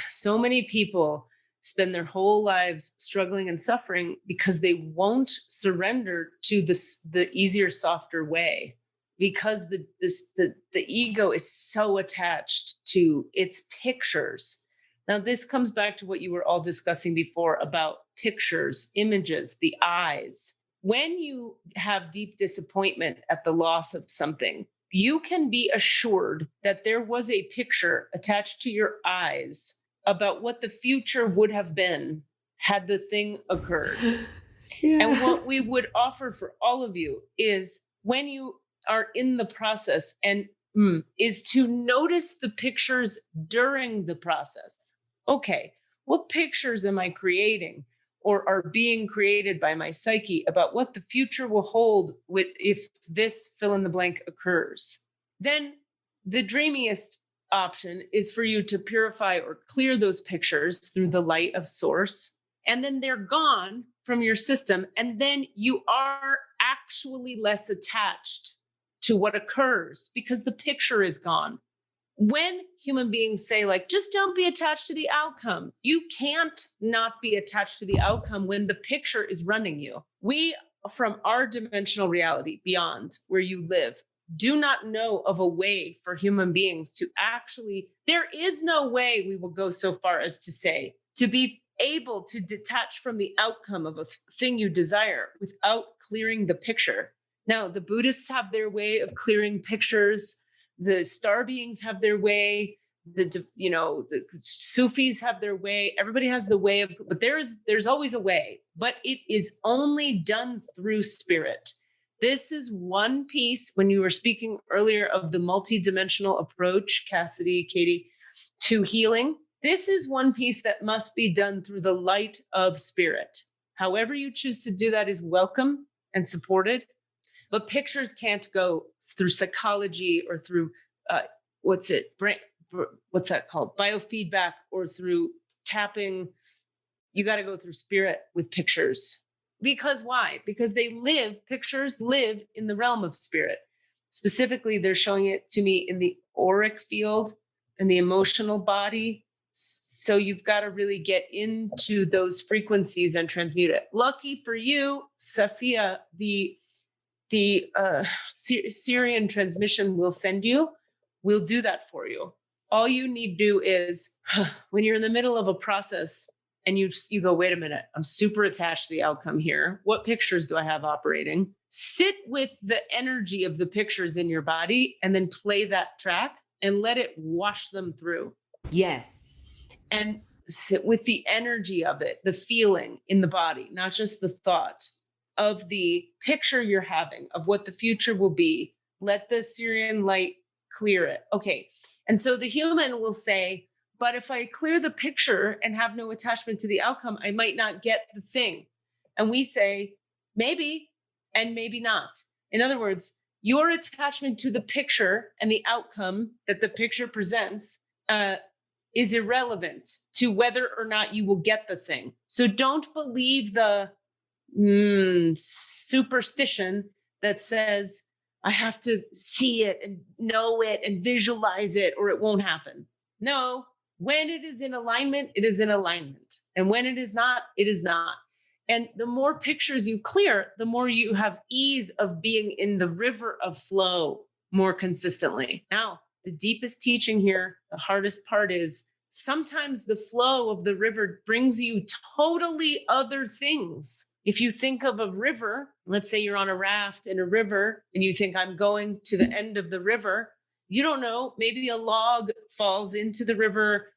S2: so many people spend their whole lives struggling and suffering because they won't surrender to the easier, softer way, because the ego is so attached to its pictures. Now, this comes back to what you were all discussing before about pictures, images, the eyes. When you have deep disappointment at the loss of something, you can be assured that there was a picture attached to your eyes about what the future would have been had the thing occurred. Yeah. And what we would offer for all of you is, when you are in the process, and is to notice the pictures during the process. Okay, what pictures am I creating or are being created by my psyche about what the future will hold with if this fill in the blank occurs? Then the dreamiest option is for you to purify or clear those pictures through the light of source, and then they're gone from your system, and then you are actually less attached to what occurs because the picture is gone. When human beings say, like, just don't be attached to the outcome, you can't not be attached to the outcome when the picture is running you. We, from our dimensional reality beyond where you live, do not know of a way for human beings to actually, there is no way we will go so far as to say, to be able to detach from the outcome of a thing you desire without clearing the picture. Now, the Buddhists have their way of clearing pictures. The star beings have their way. The Sufis have their way. Everybody has the way of, but there's always a way, but it is only done through spirit. This is one piece when you were speaking earlier of the multidimensional approach, Cassidy, Katie, to healing. This is one piece that must be done through the light of spirit. However you choose to do that is welcome and supported, but pictures can't go through psychology or through what's that called? Biofeedback, or through tapping. You got to go through spirit with pictures. Because why? Because pictures live in the realm of spirit. Specifically, they're showing it to me in the auric field and the emotional body. So you've got to really get into those frequencies and transmute it. Lucky for you, Safiya, the Syrian transmission we'll send you, we'll do that for you. All you need to do is, when you're in the middle of a process and you go, wait a minute, I'm super attached to the outcome here. What pictures do I have operating? Sit with the energy of the pictures in your body and then play that track and let it wash them through.
S5: Yes.
S2: And sit with the energy of it, the feeling in the body, not just the thought of the picture you're having of what the future will be. Let the Syrian light clear it. Okay. And so the human will say, but if I clear the picture and have no attachment to the outcome, I might not get the thing. And we say, maybe, and maybe not. In other words, your attachment to the picture and the outcome that the picture presents is irrelevant to whether or not you will get the thing. So don't believe the superstition that says, I have to see it and know it and visualize it or it won't happen. No, when it is in alignment, it is in alignment. And when it is not, it is not. And the more pictures you clear, the more you have ease of being in the river of flow more consistently. Now, the deepest teaching here, the hardest part is sometimes the flow of the river brings you totally other things. If you think of a river, let's say you're on a raft in a river and you think I'm going to the end of the river, you don't know, maybe a log falls into the river,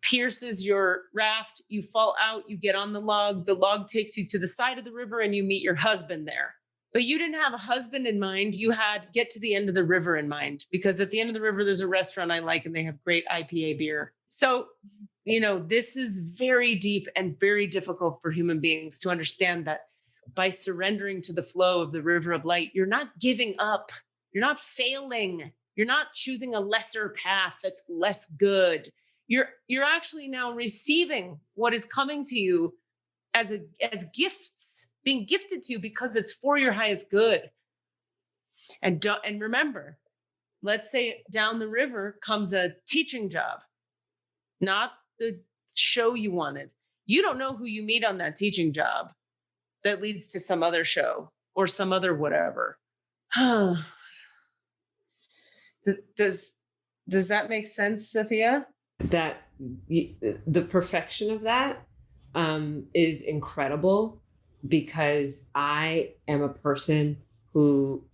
S2: pierces your raft, you fall out, you get on the log takes you to the side of the river and you meet your husband there. But you didn't have a husband in mind, you had get to the end of the river in mind, because at the end of the river, there's a restaurant I like and they have great IPA beer. So, this is very deep and very difficult for human beings to understand that by surrendering to the flow of the river of light, you're not giving up, you're not failing, you're not choosing a lesser path that's less good. You're actually now receiving what is coming to you as gifts, being gifted to you because it's for your highest good. And remember, let's say down the river comes a teaching job, not the show you wanted. You don't know who you meet on that teaching job that leads to some other show or some other whatever. Does that make sense, Safiya?
S5: That the perfection of that is incredible, because I am a person who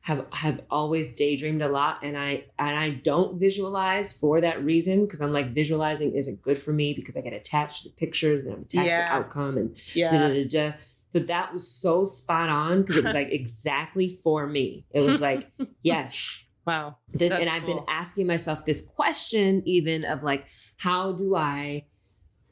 S5: have always daydreamed a lot, and I don't visualize for that reason, because I'm like, visualizing isn't good for me because I get attached to the pictures and I'm attached to the outcome and da-da-da-da. So that was so spot on, because it was like exactly for me. It was like, yes.
S2: Wow.
S5: And I've been asking myself this question even of like,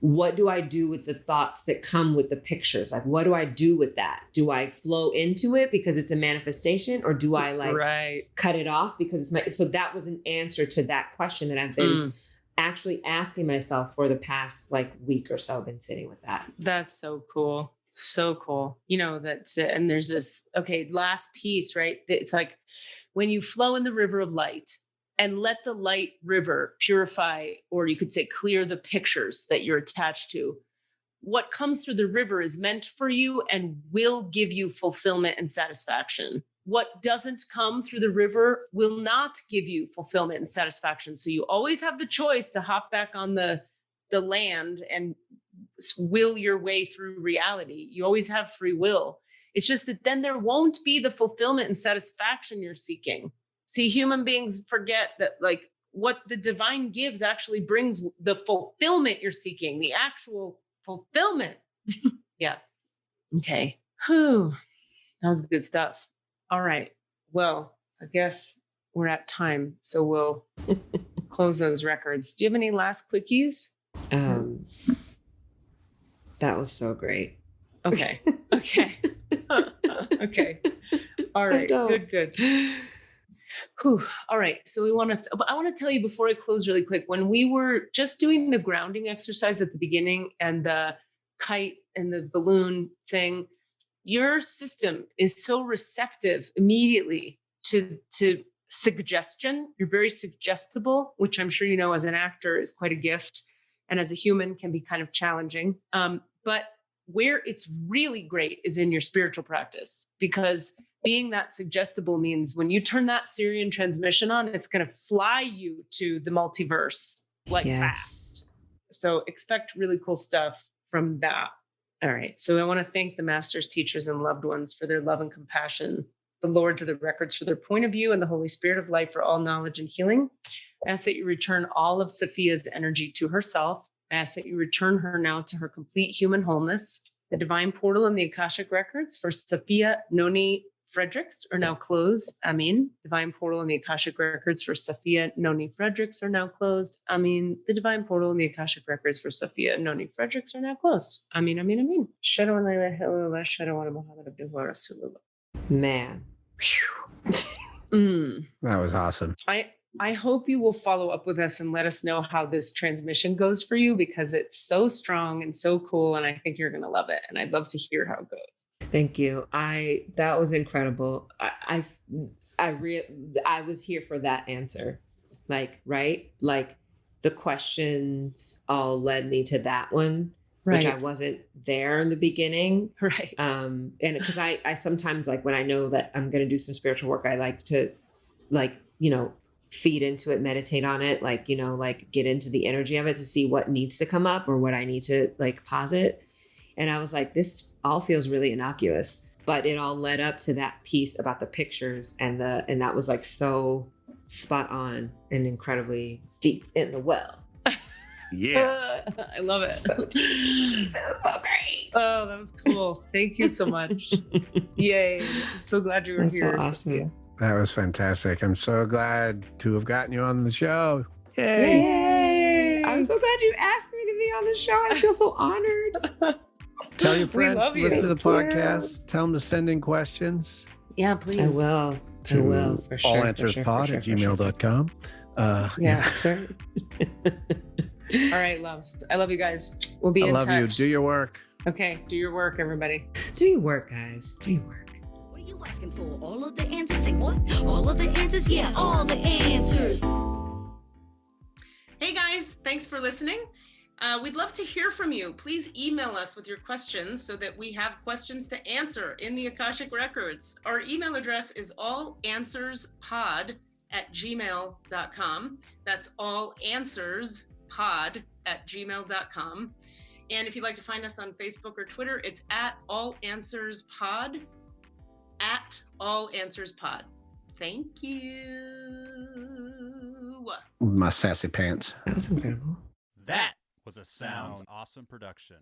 S5: what do I do with the thoughts that come with the pictures? Like, what do I do with that? Do I flow into it because it's a manifestation, or do I cut it off because it's so that was an answer to that question that I've been actually asking myself for the past week or so. I've been sitting with that.
S2: That's so cool. So cool. That's it. And there's this, last piece, right? It's like when you flow in the river of light, and let the light river purify, or you could say clear the pictures that you're attached to. What comes through the river is meant for you and will give you fulfillment and satisfaction. What doesn't come through the river will not give you fulfillment and satisfaction. So you always have the choice to hop back on the land and will your way through reality. You always have free will. It's just that then there won't be the fulfillment and satisfaction you're seeking. See, human beings forget that what the divine gives actually brings the fulfillment you're seeking, the actual fulfillment. Yeah. Okay. Whew. That was good stuff. All right. Well, I guess we're at time, so we'll close those records. Do you have any last quickies?
S5: That was so great.
S2: Okay. Okay. Okay. All right. Good. Whew. All right. So I want to tell you before I close really quick, when we were just doing the grounding exercise at the beginning and the kite and the balloon thing, your system is so receptive immediately to suggestion. You're very suggestible, which I'm sure you know as an actor is quite a gift, and as a human can be kind of challenging. But where it's really great is in your spiritual practice, because being that suggestible means when you turn that Syrian transmission on, it's going to fly you to the multiverse like fast. So expect really cool stuff from that. All right. So I want to thank the masters, teachers, and loved ones for their love and compassion, the Lords of the Records for their point of view, and the Holy Spirit of life for all knowledge and healing. I ask that you return all of Safiya's energy to herself. I ask that you return her now to her complete human wholeness. The divine portal and the Akashic Records for Safiya Noni Fredericks are now closed. Amin. Divine portal and the Akashic Records for Safiya Noni Fredericks are now closed. Amin. The divine portal and the Akashic Records for Safiya Noni Fredericks are now closed. Amin, amin, amin. Shadu an la ilaha illallah, shadu anna Muhammad abduhu wa rasulullah.
S5: Man.
S3: That was awesome.
S2: I hope you will follow up with us and let us know how this transmission goes for you, because it's so strong and so cool, and I think you're going to love it. And I'd love to hear how it goes.
S5: Thank you. That was incredible. I was here for that answer. Like, right? Like the questions all led me to that one, which I wasn't there in the beginning.
S2: Right.
S5: And because I sometimes, like, when I know that I'm going to do some spiritual work, I like to, like, feed into it, meditate on it, like, like get into the energy of it to see what needs to come up or what I need to like posit. And I was like, this all feels really innocuous, but it all led up to that piece about the pictures and that was like so spot on and incredibly deep in the well.
S3: Yeah.
S2: I love it.
S5: So deep. That was so great.
S2: Oh, that was cool. Thank you so much. Yay. I'm so glad you were
S5: That's
S2: here.
S5: so awesome.
S2: Safiya.
S3: That was fantastic. I'm so glad to have gotten you on the show.
S5: Yay. Yay. I'm so glad you asked me to be on the show. I feel so honored.
S3: Tell your friends
S2: love
S3: to
S2: you.
S3: listen to the
S5: Thank you.
S3: podcast. Tell them to send in questions.
S2: Yeah, please.
S5: I will. For sure.
S3: allanswerspod@gmail.com.
S2: Yeah, that's right. All right, loves. I love you guys. We'll be in touch.
S3: I love you. Do your work.
S2: Okay, do your work, everybody.
S5: Do your work, guys. Do your work.
S1: What are you asking for? All of the answers? Say what? All of the answers? Yeah, all the answers.
S2: Hey guys, thanks for listening. We'd love to hear from you. Please email us with your questions so that we have questions to answer in the Akashic Records. Our email address is allanswerspod@gmail.com. That's allanswerspod@gmail.com. And if you'd like to find us on Facebook or Twitter, it's @allanswerspod, @allanswerspod. Thank you.
S3: My sassy pants.
S5: That was incredible.
S6: That was a Sounds Awesome production.